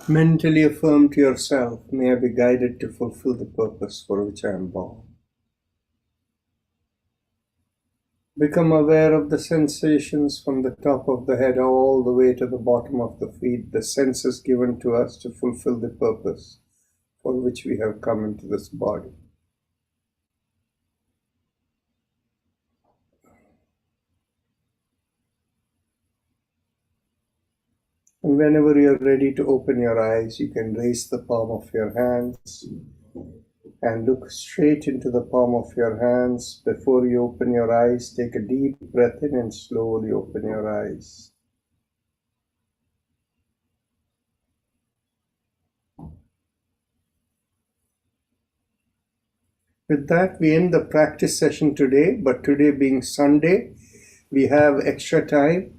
Mentally affirm to yourself, may I be guided to fulfill the purpose for which I am born. Become aware of the sensations from the top of the head all the way to the bottom of the feet, the senses given to us to fulfill the purpose for which we have come into this body. And whenever you're ready to open your eyes, you can raise the palm of your hands and look straight into the palm of your hands. Before you open your eyes, take a deep breath in and slowly open your eyes. With that, we end the practice session today, but today being Sunday, we have extra time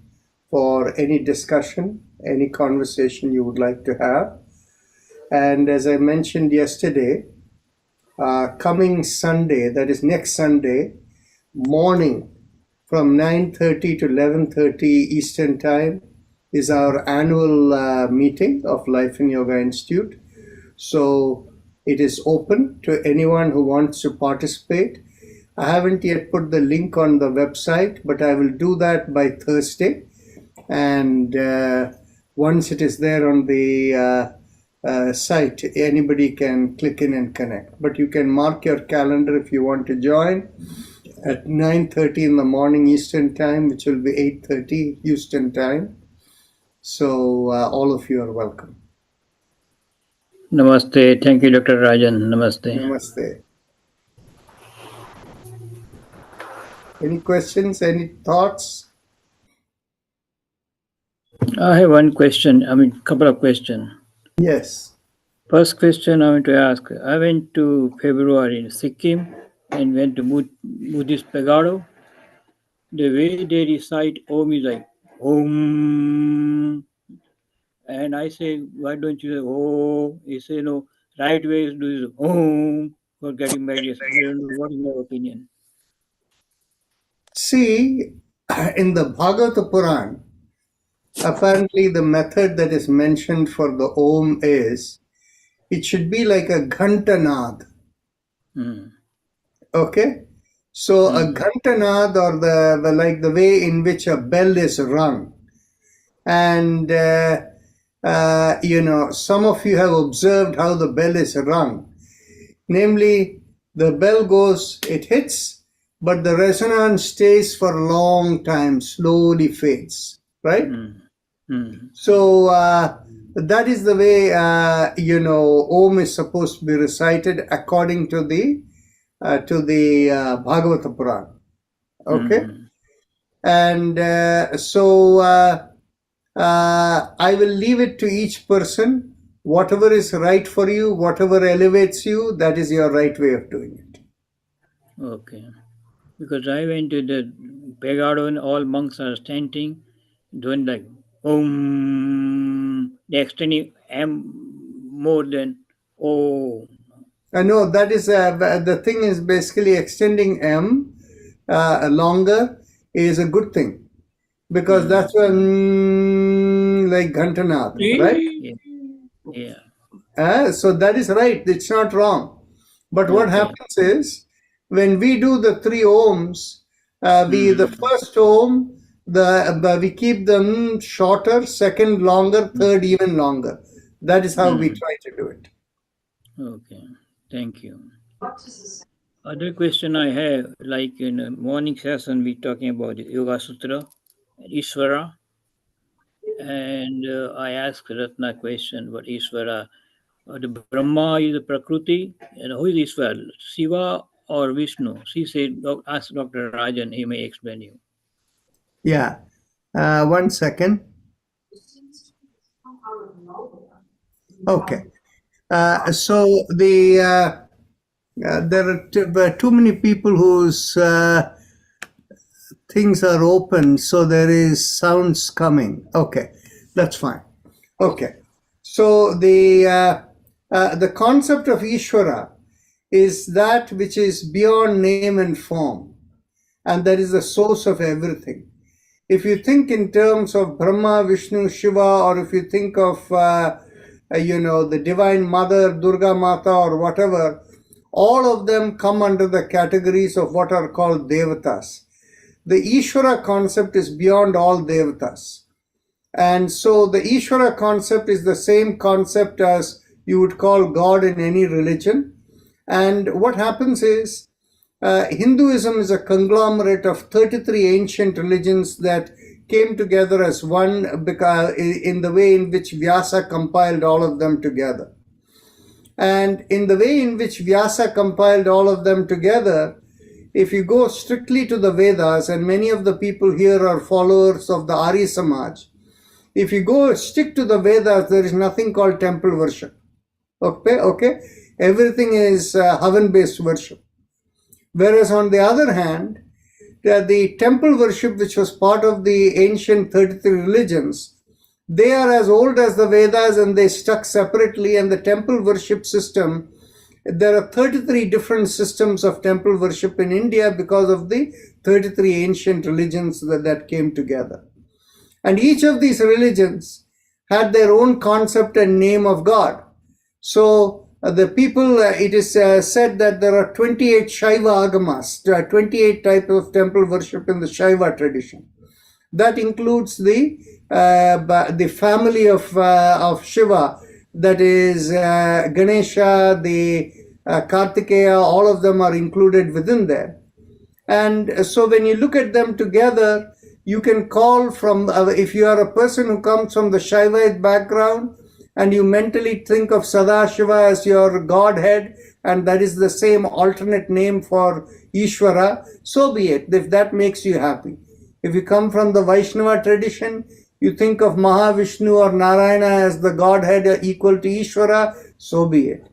for any discussion, any conversation you would like to have. And as I mentioned yesterday, coming Sunday, that is next Sunday morning from 9:30 to 11:30 Eastern Time is our annual meeting of Life in Yoga Institute. So it is open to anyone who wants to participate. I haven't yet put the link on the website, but I will do that by Thursday. And once it is there on the site, anybody can click in and connect. But you can mark your calendar if you want to join at 9:30 in the morning Eastern Time, which will be 8:30 Houston Time. So all of you are welcome. Namaste. Thank you, Dr. Rajan. Namaste. Namaste. Any questions? Any thoughts? I have one question. Couple of questions. Yes. First question I want to ask. I went to February in Sikkim and went to Buddhist Pagado. The way they recite Om is like Om. And I say, why don't you say Om? He say, no, right way is do Om for getting meditation. I don't know, what is your opinion? See, in the Bhagavata Puran, apparently the method that is mentioned for the Om is, it should be like a ghantanad. Okay? So a ghantanad, or the way in which a bell is rung. And, some of you have observed how the bell is rung. Namely, the bell goes, it hits, but the resonance stays for a long time, slowly fades, right? So that is the way, Om is supposed to be recited according to the Bhagavata Puran. Okay? And so I will leave it to each person. Whatever is right for you, whatever elevates you, that is your right way of doing it. Okay. Because I went to the Pagado and all monks are chanting, doing like Om. They're extending M more than O. No, that is the thing is basically extending M longer is a good thing, because that's when like Ghantanad, right? Yeah. So that is right. It's not wrong. But what happens is, when we do the three Oms, the first Om, we keep them shorter, second longer, third even longer. That is how we try to do it. Okay, thank you. Other question I have, like in a morning session, we talking about the Yoga Sutra, Ishvara, and I asked Ratna question about Ishvara. The Brahma is the Prakriti, and who is Ishvara, Shiva or Vishnu? She said, ask Dr. Rajan, he may explain you. Yeah. 1 second. Okay. So there are too many people whose things are open, so there is sounds coming. Okay, that's fine. Okay. So the concept of Ishvara is that which is beyond name and form, and that is the source of everything. If you think in terms of Brahma, Vishnu, Shiva, or if you think of the Divine Mother, Durga Mata or whatever, all of them come under the categories of what are called Devatas. The Ishvara concept is beyond all Devatas. And so the Ishvara concept is the same concept as you would call God in any religion. And what happens is, Hinduism is a conglomerate of 33 ancient religions that came together as one because in the way in which Vyasa compiled all of them together. And in the way in which Vyasa compiled all of them together, if you go strictly to the Vedas, and many of the people here are followers of the Arya Samaj, if you go stick to the Vedas, there is nothing called temple worship. Okay? Everything is Havan-based worship. Whereas on the other hand, the temple worship, which was part of the ancient 33 religions, they are as old as the Vedas and they stuck separately. And the temple worship system, there are 33 different systems of temple worship in India because of the 33 ancient religions that came together. And each of these religions had their own concept and name of God. So the people, it is said that there are 28 Shaiva Agamas, 28 types of temple worship in the Shaiva tradition. That includes the family of Shiva, that is Ganesha, the Kartikeya, all of them are included within there. And so when you look at them together, you can call from, if you are a person who comes from the Shaivite background, and you mentally think of Sadashiva as your Godhead, and that is the same alternate name for Ishvara, so be it, if that makes you happy. If you come from the Vaishnava tradition, you think of Mahavishnu or Narayana as the Godhead equal to Ishvara, so be it.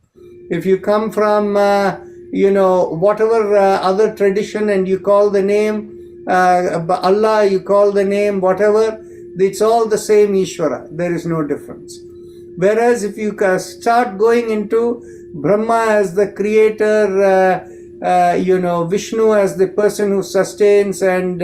If you come from, whatever other tradition and you call the name Allah, you call the name whatever, it's all the same Ishvara. There is no difference. Whereas if you start going into Brahma as the creator, Vishnu as the person who sustains, and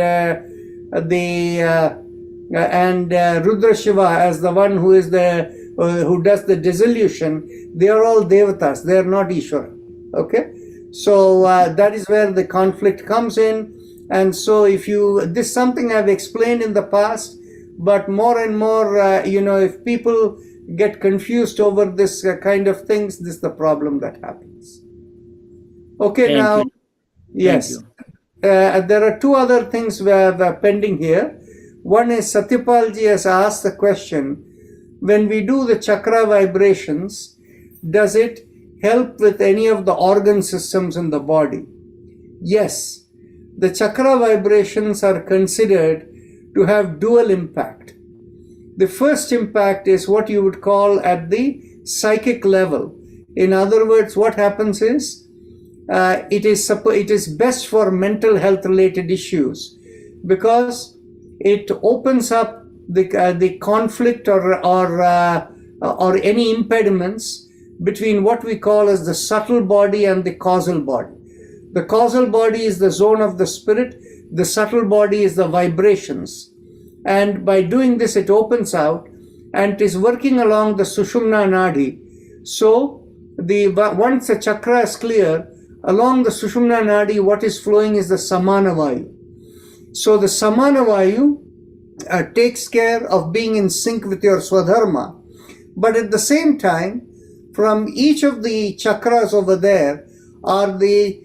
Rudra Shiva as the one who is who does the dissolution, they are all Devatas. They are not Ishvara. Okay, so that is where the conflict comes in. And so this is something I've explained in the past, but more and more, if people get confused over this kind of things, this is the problem that happens. Okay, Thank now, you. yes. Thank There are two other things we have pending here. One is Satyapalji has asked the question, when we do the chakra vibrations, does it help with any of the organ systems in the body? Yes. The chakra vibrations are considered to have dual impact. The first impact is what you would call at the psychic level. In other words, what happens is, it is best for mental health related issues because it opens up the conflict or any impediments between what we call as the subtle body and the causal body. The causal body is the zone of the spirit. The subtle body is the vibrations. And by doing this, it opens out and it is working along the Sushumna Nadi. So once the chakra is clear, along the Sushumna Nadi, what is flowing is the Samana Vayu. So the Samana Vayu takes care of being in sync with your Swadharma. But at the same time, from each of the chakras over there are the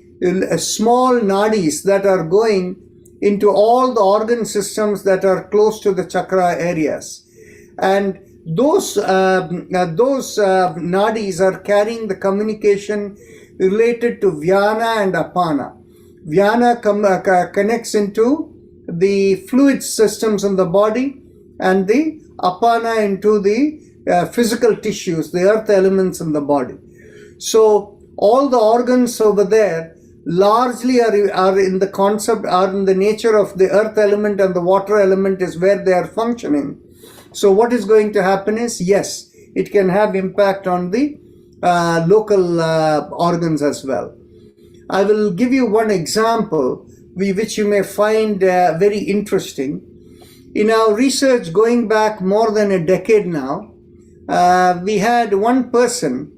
small nadis that are going into all the organ systems that are close to the chakra areas. And those nadis are carrying the communication related to Vyana and Apana. Vyana connects into the fluid systems in the body, and the Apana into the physical tissues, the earth elements in the body. So all the organs over there largely are in the concept, are in the nature of the earth element, and the water element is where they are functioning. So what is going to happen is, yes, it can have impact on the local organs as well. I will give you one example which you may find very interesting. In our research going back more than a decade now, we had one person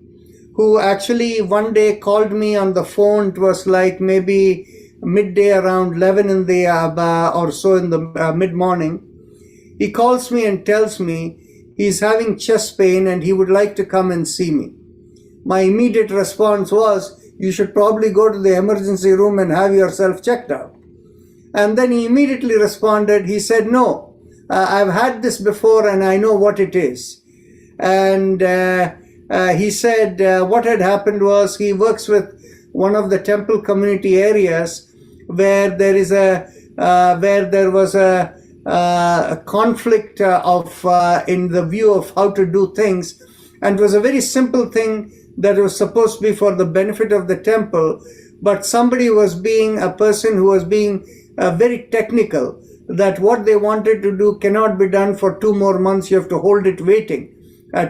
who actually one day called me on the phone. It was like maybe midday, around 11 in the or so in the mid-morning. He calls me and tells me he's having chest pain and he would like to come and see me. My immediate response was, you should probably go to the emergency room and have yourself checked out. And then he immediately responded, he said, no, I've had this before and I know what it is. And he said what had happened was he works with one of the temple community areas where there is where there was a conflict in the view of how to do things, and it was a very simple thing that was supposed to be for the benefit of the temple, but somebody was being a person who was being very technical, that what they wanted to do cannot be done for 2 more months. You have to hold it waiting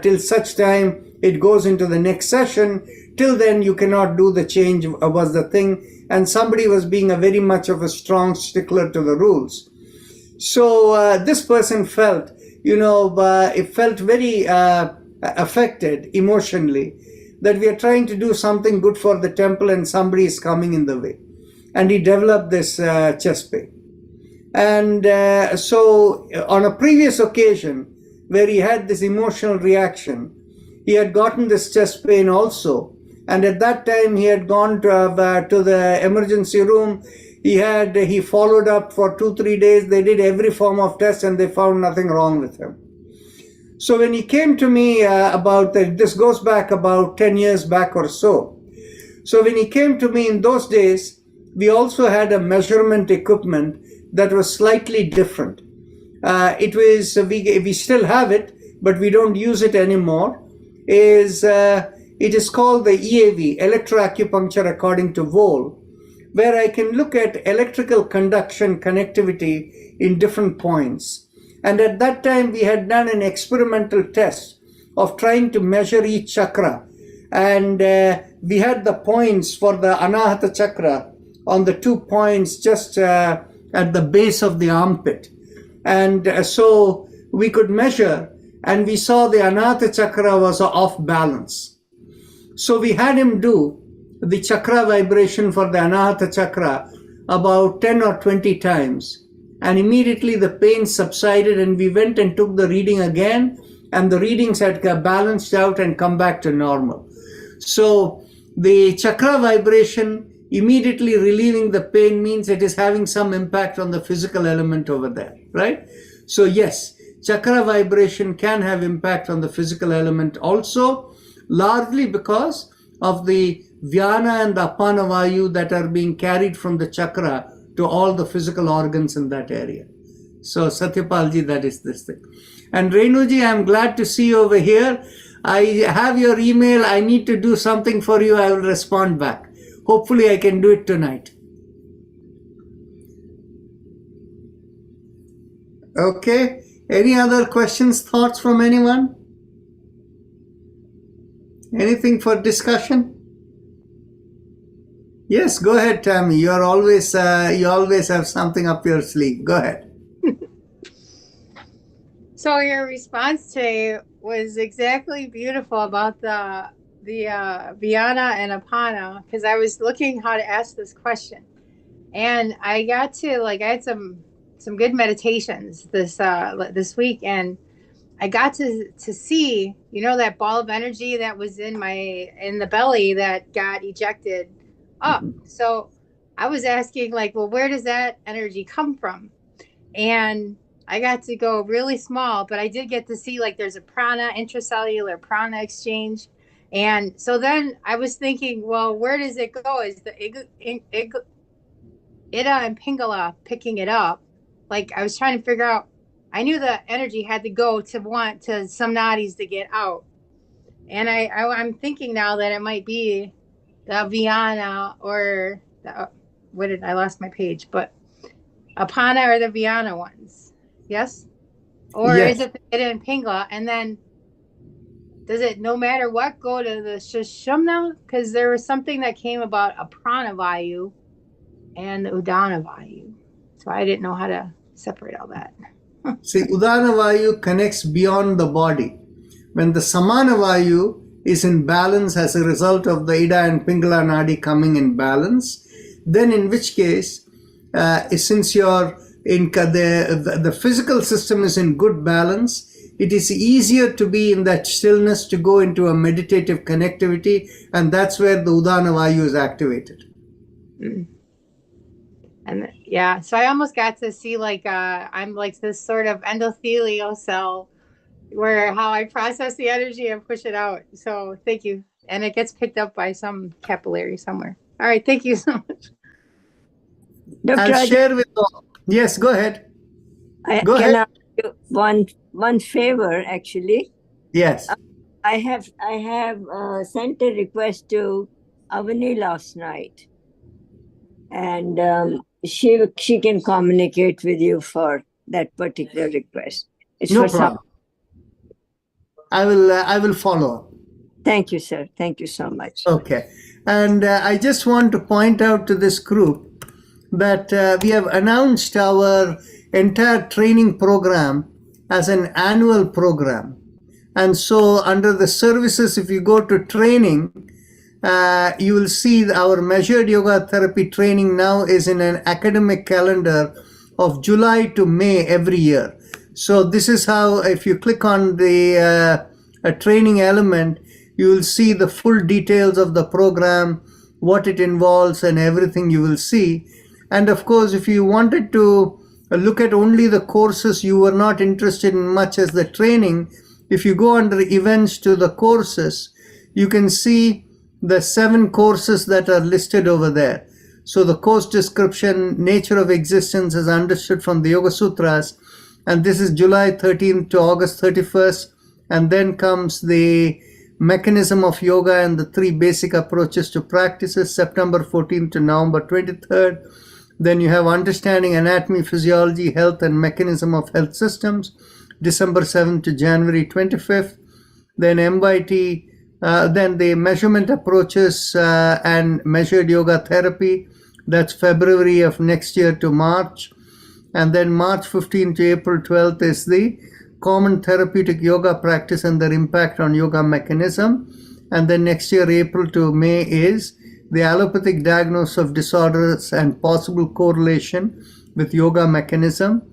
till such time it goes into the next session. Till then you cannot do the change was the thing, and somebody was being a very much of a strong stickler to the rules. So this person felt, it felt very affected emotionally that we are trying to do something good for the temple and somebody is coming in the way. And he developed this chest pain. And so on a previous occasion where he had this emotional reaction, he had gotten this chest pain also. And at that time he had gone to the emergency room. He followed up for 2-3 days. They did every form of test and they found nothing wrong with him. So when he came to me this goes back about 10 years back or so. So when he came to me in those days, we also had a measurement equipment that was slightly different. We still have it, but we don't use it anymore. It is called the EAV, electroacupuncture according to Voll, where I can look at electrical conduction connectivity in different points. And at that time, we had done an experimental test of trying to measure each chakra. And we had the points for the Anahata chakra on the 2 points just at the base of the armpit. And so we could measure, and we saw the Anahata chakra was off balance. So we had him do the chakra vibration for the Anahata chakra about 10 or 20 times. And immediately the pain subsided and we went and took the reading again, and the readings had balanced out and come back to normal. So the chakra vibration immediately relieving the pain means it is having some impact on the physical element over there, right? So yes, chakra vibration can have impact on the physical element also, largely because of the Vyana and the Apana Vayu that are being carried from the chakra to all the physical organs in that area. So Satyapalji, that is this thing. And Renuji, I'm glad to see you over here. I have your email. I need to do something for you. I will respond back. Hopefully I can do it tonight. Okay. Any other questions, thoughts from anyone? Anything for discussion? Yes, go ahead, Tammy. You always have something up your sleeve. Go ahead. So your response today was exactly beautiful about the Vyana and Apana, because I was looking how to ask this question, and I had some good meditations this week, and I got to see, that ball of energy that was in the belly that got ejected up. So I was asking, well, where does that energy come from? And I got to go really small, but I did get to see there's a prana, intracellular prana exchange. And so then I was thinking, well, where does it go? Is the Ida and Pingala picking it up? I was trying to figure out, I knew the energy had to go to some nadis to get out. And I'm thinking now that it might be the Vyana or I lost my page, but Apana or the Vyana ones. Yes? Or yes. Is it the Ida and Pingala? And then does it, no matter what, go to the Sushumna? Because there was something that came about a Prana Vayu and the Udana Vayu. So I didn't know how to separate all that. See, Udana Vayu connects beyond the body. when the Samana Vayu is in balance as a result of the Ida and Pingala Nadi coming in balance, then in which case, since you're in the physical system is in good balance, it is easier to be in that stillness to go into a meditative connectivity, and that's where the Udana Vayu is activated. And yeah, so I almost got to see like I'm like this sort of endothelial cell where how I process the energy and push it out. So thank you. And it gets picked up by some capillary somewhere. All right, thank you so much. Dr. I'll share with all. Yes, go ahead. Go Can ahead. I ask you one favor actually? Yes. I have sent a request to Avani last night, and she can communicate with you for that particular request. It's No for some. problem. I will follow up. Thank you, sir. Thank you so much. Okay. And I just want to point out to this group that we have announced our entire training program as an annual program. And so under the services, if you go to training, you will see our measured yoga therapy training now is in an academic calendar of July to May every year. So this is how, if you click on the training element, you will see the full details of the program, what it involves, and everything you will see. And of course, if you wanted to look at only the courses, you were not interested in much as the training, if you go under events to the courses, you can see the 7 courses that are listed over there. So the course description, nature of existence is understood from the Yoga Sutras. And this is July 13th to August 31st. And then comes the mechanism of yoga and the 3 basic approaches to practices, September 14th to November 23rd. Then you have understanding anatomy, physiology, health, and mechanism of health systems, December 7th to January 25th. Then MYT, then the measurement approaches and measured yoga therapy, that's February of next year to March. And then March 15th to April 12th is the common therapeutic yoga practice and their impact on yoga mechanism. And then next year, April to May, is the allopathic diagnosis of disorders and possible correlation with yoga mechanism.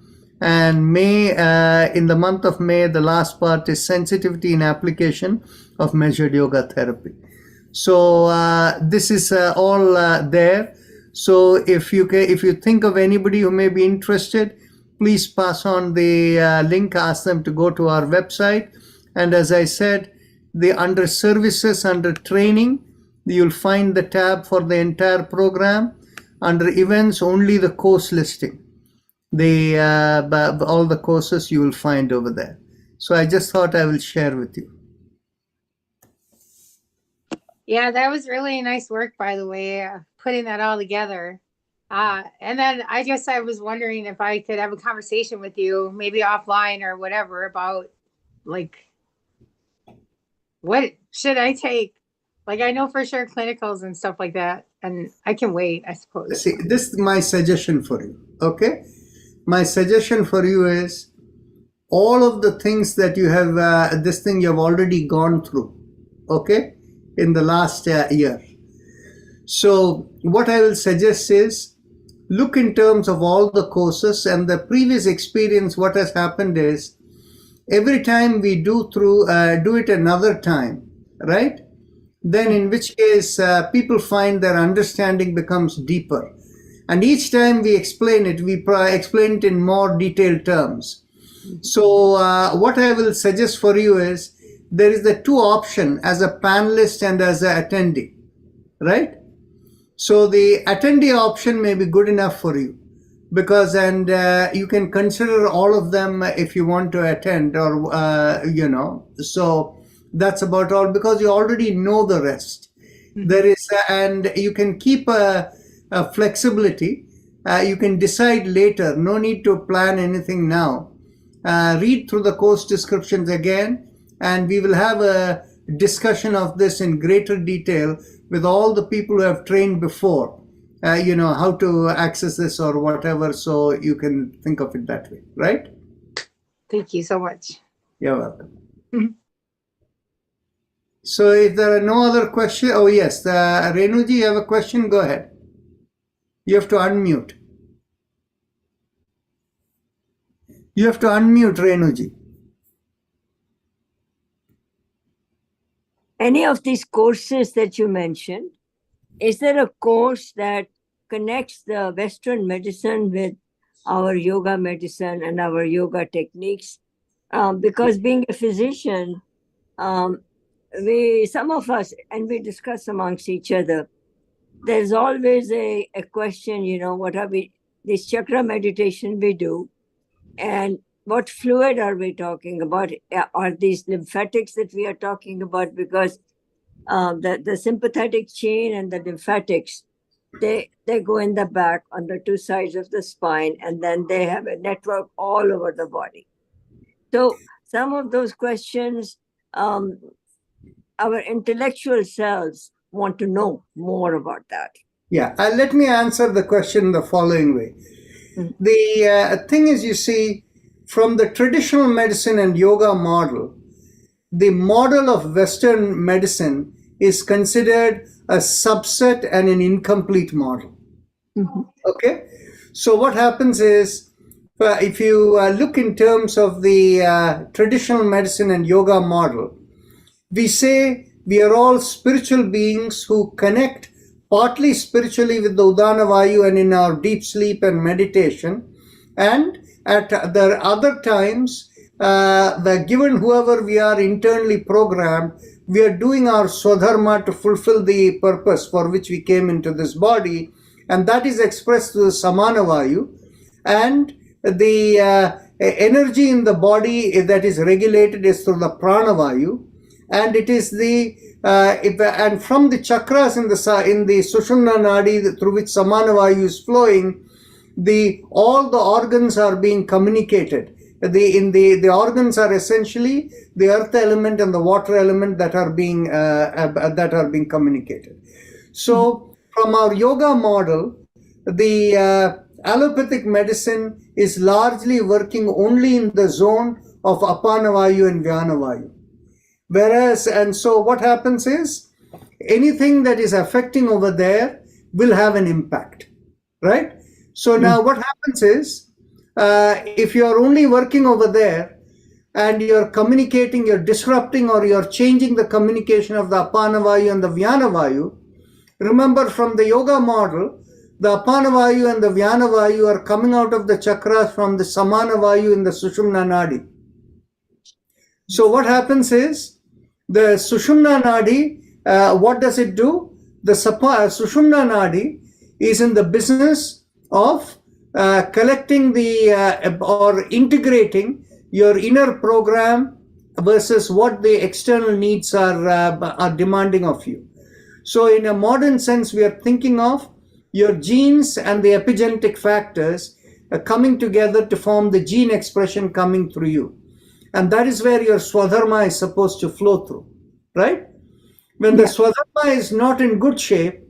And May, in the month of May, the last part is sensitivity in application of measured yoga therapy. So this is all there. So if you think of anybody who may be interested, please pass on the link, ask them to go to our website. And as I said, under services, under training, you'll find the tab for the entire program. Under events, only the course listing. All the courses you will find over there. So I just thought I will share with you. Yeah, that was really nice work, by the way, putting that all together. And then I guess I was wondering if I could have a conversation with you, maybe offline or whatever, about like, what should I take? Like, I know for sure clinicals and stuff like that, and I can wait, I suppose. See, this is my suggestion for you, okay? My suggestion for you is all of the things that you have, this thing you have already gone through, okay, in the last year. So what I will suggest is look in terms of all the courses and the previous experience. What has happened is every time we do it another time, right? Then in which case people find their understanding becomes deeper. And each time we explain it, we explain it in more detailed terms. So what I will suggest for you is there is the 2 options as a panelist and as an attendee, right? So the attendee option may be good enough for you because, and you can consider all of them if you want to attend or, so that's about all because you already know the rest. There is, and you can keep a flexibility. You can decide later, no need to plan anything now. Read through the course descriptions again, and we will have a discussion of this in greater detail with all the people who have trained before, how to access this or whatever, so you can think of it that way, right? Thank you so much. You're welcome. So if there are no other questions, oh yes, Renuji, you have a question? Go ahead. You have to unmute. You have to unmute, Renuji. Any of these courses that you mentioned, is there a course that connects the Western medicine with our yoga medicine and our yoga techniques? Because being a physician, some of us, and we discuss amongst each other, there's always a question, what are this chakra meditation we do, and what fluid are we talking about? Are these lymphatics that we are talking about? Because the sympathetic chain and the lymphatics, they go in the back on the two sides of the spine, and then they have a network all over the body. So some of those questions, our intellectual selves want to know more about that. Yeah, let me answer the question the following way. The thing is, you see, from the traditional medicine and yoga model, the model of Western medicine is considered a subset and an incomplete model. Okay? So what happens is, if you look in terms of the traditional medicine and yoga model, we say we are all spiritual beings who connect partly spiritually with the Udana Vayu and in our deep sleep and meditation. And at the other times, given whoever we are internally programmed, we are doing our swadharma to fulfill the purpose for which we came into this body. And that is expressed through the Samana Vayu. And the energy in the body that is regulated is through the Prana Vayu. And it is and from the chakras in the Sushumna Nadi through which Samana Vayu is flowing, all the organs are being communicated. The organs are essentially the earth element and the water element that are being communicated. So from our yoga model, the allopathic medicine is largely working only in the zone of Apana Vayu and Vyana Vayu. And so what happens is, anything that is affecting over there will have an impact, right? So now what happens is, if you are only working over there and you're communicating, you're disrupting or you're changing the communication of the Apana Vayu and the Vyana Vayu, remember from the yoga model, the Apana Vayu and the Vyana Vayu are coming out of the chakras from the Samana Vayu in the Sushumna Nadi. So what happens is, the Sushumna Nadi, what does it do? The Sushumna Nadi is in the business of collecting or integrating your inner program versus what the external needs are demanding of you. So in a modern sense, we are thinking of your genes and the epigenetic factors coming together to form the gene expression coming through you. And that is where your swadharma is supposed to flow through, right? When the swadharma is not in good shape,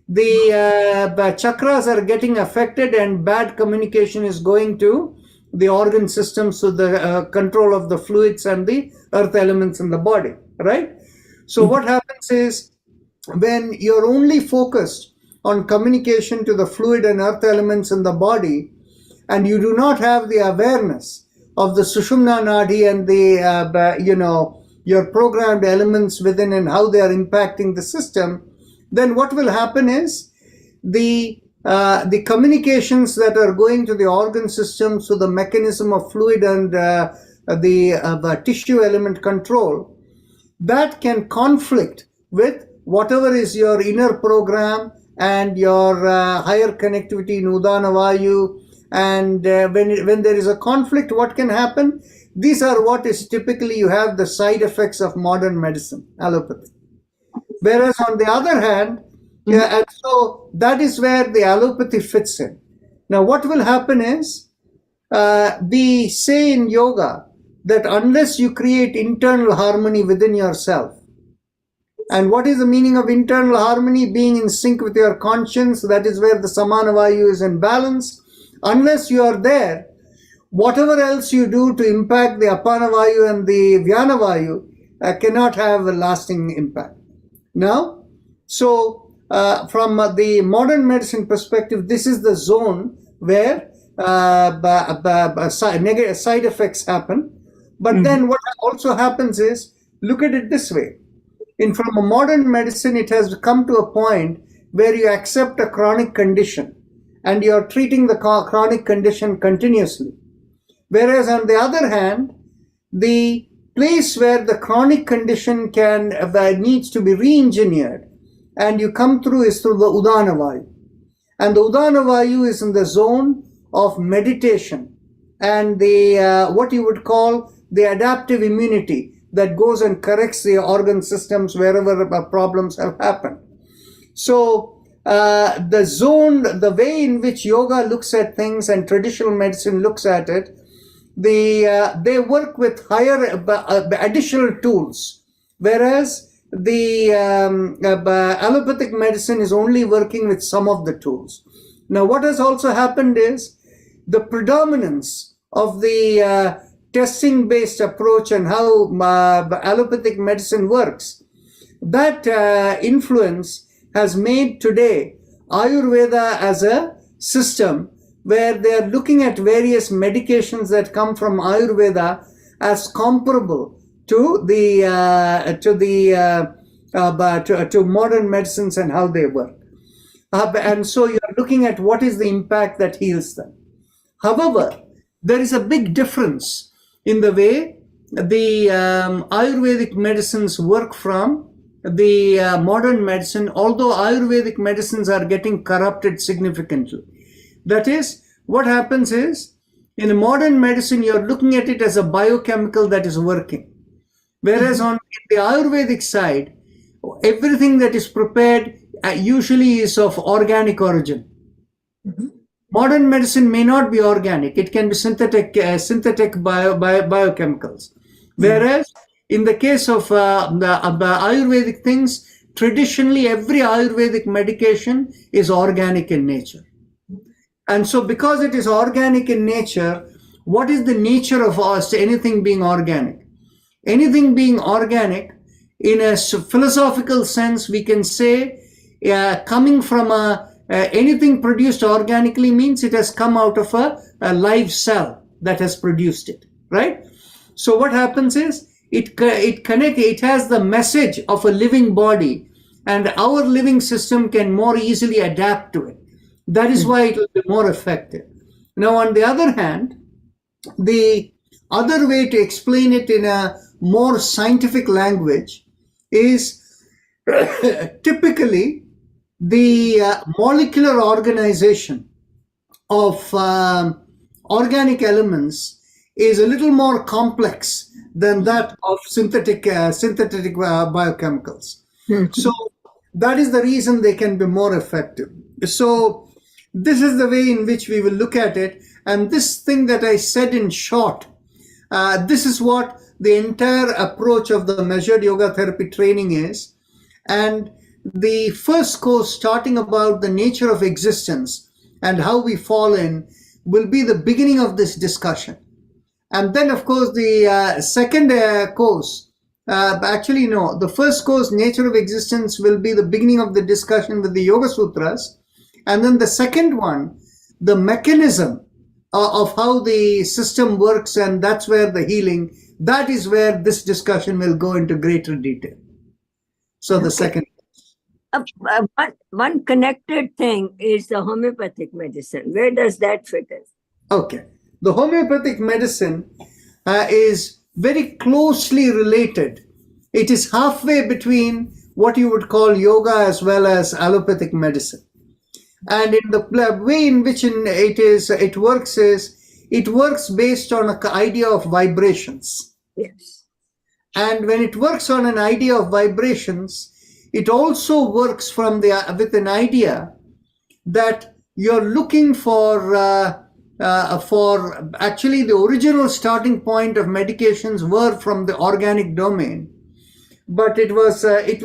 the chakras are getting affected and bad communication is going to the organ systems, so the control of the fluids and the earth elements in the body, right? So what happens is, when you're only focused on communication to the fluid and earth elements in the body, and you do not have the awareness of the Sushumna Nadi and your programmed elements within and how they are impacting the system, then what will happen is the communications that are going to the organ systems, so the mechanism of fluid and the tissue element control, that can conflict with whatever is your inner program and your higher connectivity in Udana Vayu. And when there is a conflict, what can happen? These are what is typically, you have the side effects of modern medicine, allopathy. Whereas on the other hand, and so that is where the allopathy fits in. Now what will happen is, we say in yoga that unless you create internal harmony within yourself, and what is the meaning of internal harmony? Being in sync with your conscience, that is where the Samana Vayu is in balance. Unless you are there, whatever else you do to impact the Apana Vayu and the Vyana Vayu cannot have a lasting impact. Now, so from the modern medicine perspective, this is the zone where negative side effects happen. But then what also happens is, look at it this way. From a modern medicine, it has come to a point where you accept a chronic condition and you're treating the chronic condition continuously. Whereas on the other hand, the place where the chronic condition needs to be re-engineered and you come through is through the Udana Vayu. And the Udana Vayu is in the zone of meditation and the what you would call the adaptive immunity that goes and corrects the organ systems wherever problems have happened. So the zone, the way in which yoga looks at things and traditional medicine looks at it, they work with higher additional tools, whereas the allopathic medicine is only working with some of the tools. Now, what has also happened is the predominance of the testing-based approach and how allopathic medicine works. That influence has made today Ayurveda as a system where they are looking at various medications that come from Ayurveda as comparable to to modern medicines and how they work. And so you are looking at what is the impact that heals them. However, there is a big difference in the way the Ayurvedic medicines work from the modern medicine, although Ayurvedic medicines are getting corrupted significantly. That is, what happens is, in a modern medicine, you're looking at it as a biochemical that is working. Whereas on the Ayurvedic side, everything that is prepared usually is of organic origin. Modern medicine may not be organic. It can be synthetic biochemicals. Whereas in the case of the Ayurvedic things, traditionally every Ayurvedic medication is organic in nature. And so because it is organic in nature, what is the nature of anything being organic? Anything being organic, in a philosophical sense, we can say coming from anything produced organically means it has come out of a live cell that has produced it, right? So what happens is, it has the message of a living body, and our living system can more easily adapt to it. That is why it will be more effective. Now, on the other hand, the other way to explain it in a more scientific language is typically the molecular organization of organic elements is a little more complex than that of synthetic biochemicals. So that is the reason they can be more effective. So this is the way in which we will look at it. And this thing that I said in short, this is what the entire approach of the measured yoga therapy training is. And the first course, starting about the nature of existence and how we fall in, will be the beginning of this discussion. And then, of course, the second course, the first course, Nature of Existence, will be the beginning of the discussion with the Yoga Sutras. And then the second one, the mechanism of how the system works, and that's where the healing, that is where this discussion will go into greater detail. So the second. One connected thing is the homeopathic medicine. Where does that fit in? Okay. The homeopathic medicine is very closely related. It is halfway between what you would call yoga as well as allopathic medicine. And in the way in which it works based on an idea of vibrations. Yes. And when it works on an idea of vibrations, it also works with an idea that you're looking for actually the original starting point of medications were from the organic domain, but it was the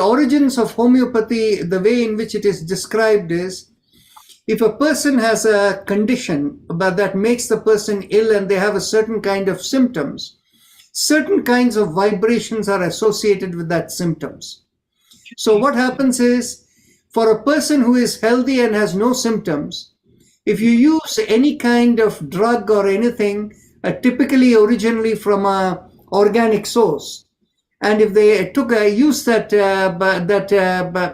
origins of homeopathy. The way in which it is described is, if a person has a condition but that makes the person ill and they have a certain kind of symptoms, certain kinds of vibrations are associated with that symptoms. So what happens is, for a person who is healthy and has no symptoms, if you use any kind of drug or anything, typically originally from a organic source, and if they use that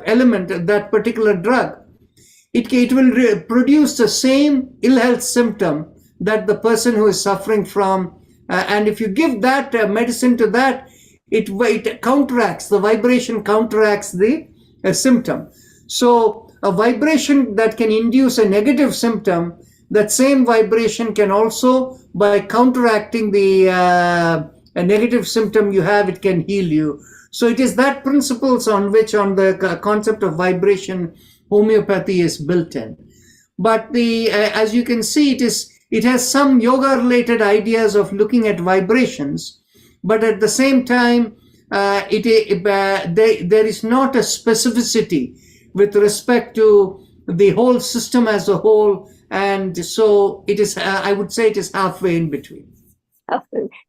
element, that particular drug, it will produce the same ill health symptom that the person who is suffering from. And if you give that medicine to that, it counteracts, the vibration counteracts the symptom. So a vibration that can induce a negative symptom, that same vibration can also, by counteracting the a negative symptom you have, it can heal you. So it is that principles on which, on the concept of vibration, homeopathy is built in. But the as you can see, it has some yoga related ideas of looking at vibrations, but at the same time there is not a specificity with respect to the whole system as a whole, and so it is I would say it is halfway in between.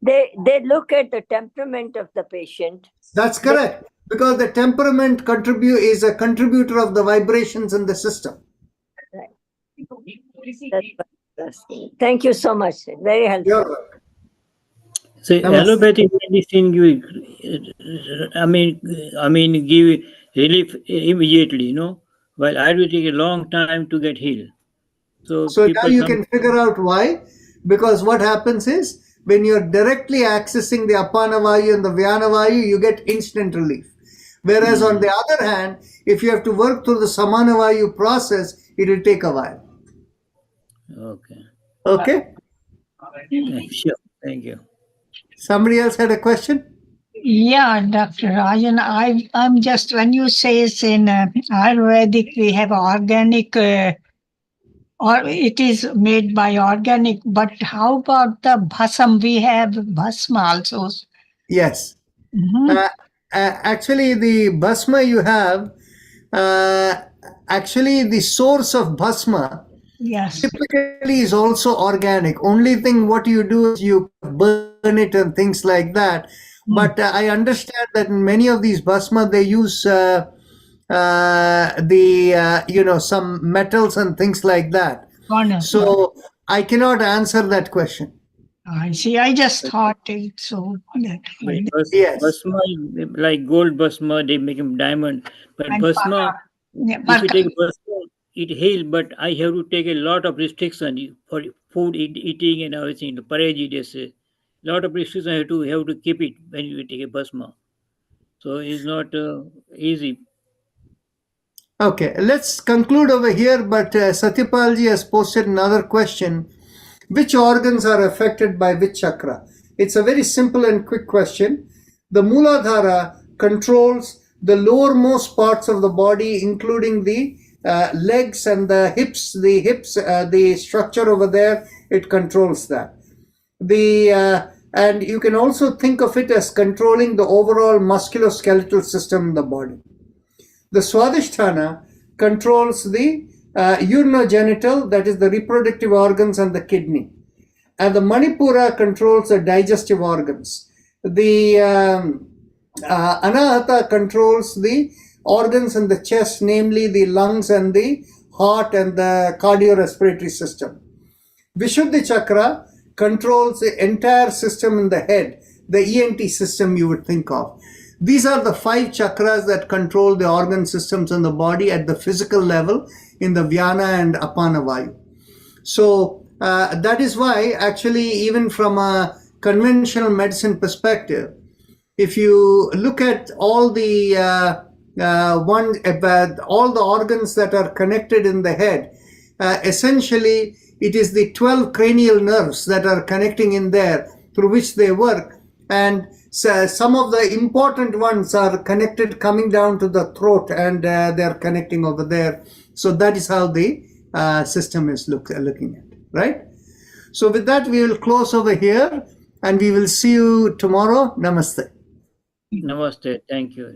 They look at the temperament of the patient. That's correct, because the temperament is a contributor of the vibrations in the system. Thank you so much. Very helpful. You're welcome. So allopathic medicine give, give relief immediately, while Ayurvedic take a long time to get healed. So now you can figure out why, because what happens is, when you're directly accessing the Apana Vayu and the Vyana Vayu, you get instant relief. Whereas on the other hand, if you have to work through the Samana Vayu process, it will take a while. Okay. Okay? Sure. Thank you. Somebody else had a question? Yeah, Dr. Rajan, I'm just, when you say it's in Ayurvedic, we have organic, or it is made by organic, but how about the bhasam? We have bhasma also. Yes. Mhm. Actually, the bhasma you have, actually the source of bhasma Yes. typically is also organic. Only thing what you do is you burn it and things like that. But I understand that in many of these bhasma, they use some metals and things like that. So I cannot answer that question. I see. I just thought it. So Yes. Bhasma, like gold bhasma, they make them diamond. But bhasma, if you take bhasma, it heals, but I have to take a lot of restriction for food eating and everything. The pareji, they say. Lot of restrictions I have to keep it when you take a bhasma. So it's not easy. Okay, let's conclude over here, but Satyapalji has posted another question. Which organs are affected by which chakra? It's a very simple and quick question. The Mooladhara controls the lowermost parts of the body, including the legs and the hips, the structure over there, it controls that. And you can also think of it as controlling the overall musculoskeletal system in the body. The Swadhisthana controls the urinogenital, that is the reproductive organs, and the kidney. And the Manipura controls the digestive organs. The Anahata controls the organs in the chest, namely the lungs and the heart and the cardiorespiratory system. Vishuddhi Chakra controls the entire system in the head, the ENT system you would think of. These are the 5 chakras that control the organ systems in the body at the physical level in the Vyana and Apana Vayu. So that is why, actually, even from a conventional medicine perspective, if you look at all the all the organs that are connected in the head, essentially it is the 12 cranial nerves that are connecting in there through which they work, and so some of the important ones are connected coming down to the throat, and they're connecting over there. So that is how the system is looking at, right? So with that, we will close over here, and we will see you tomorrow. Namaste. Namaste. Thank you.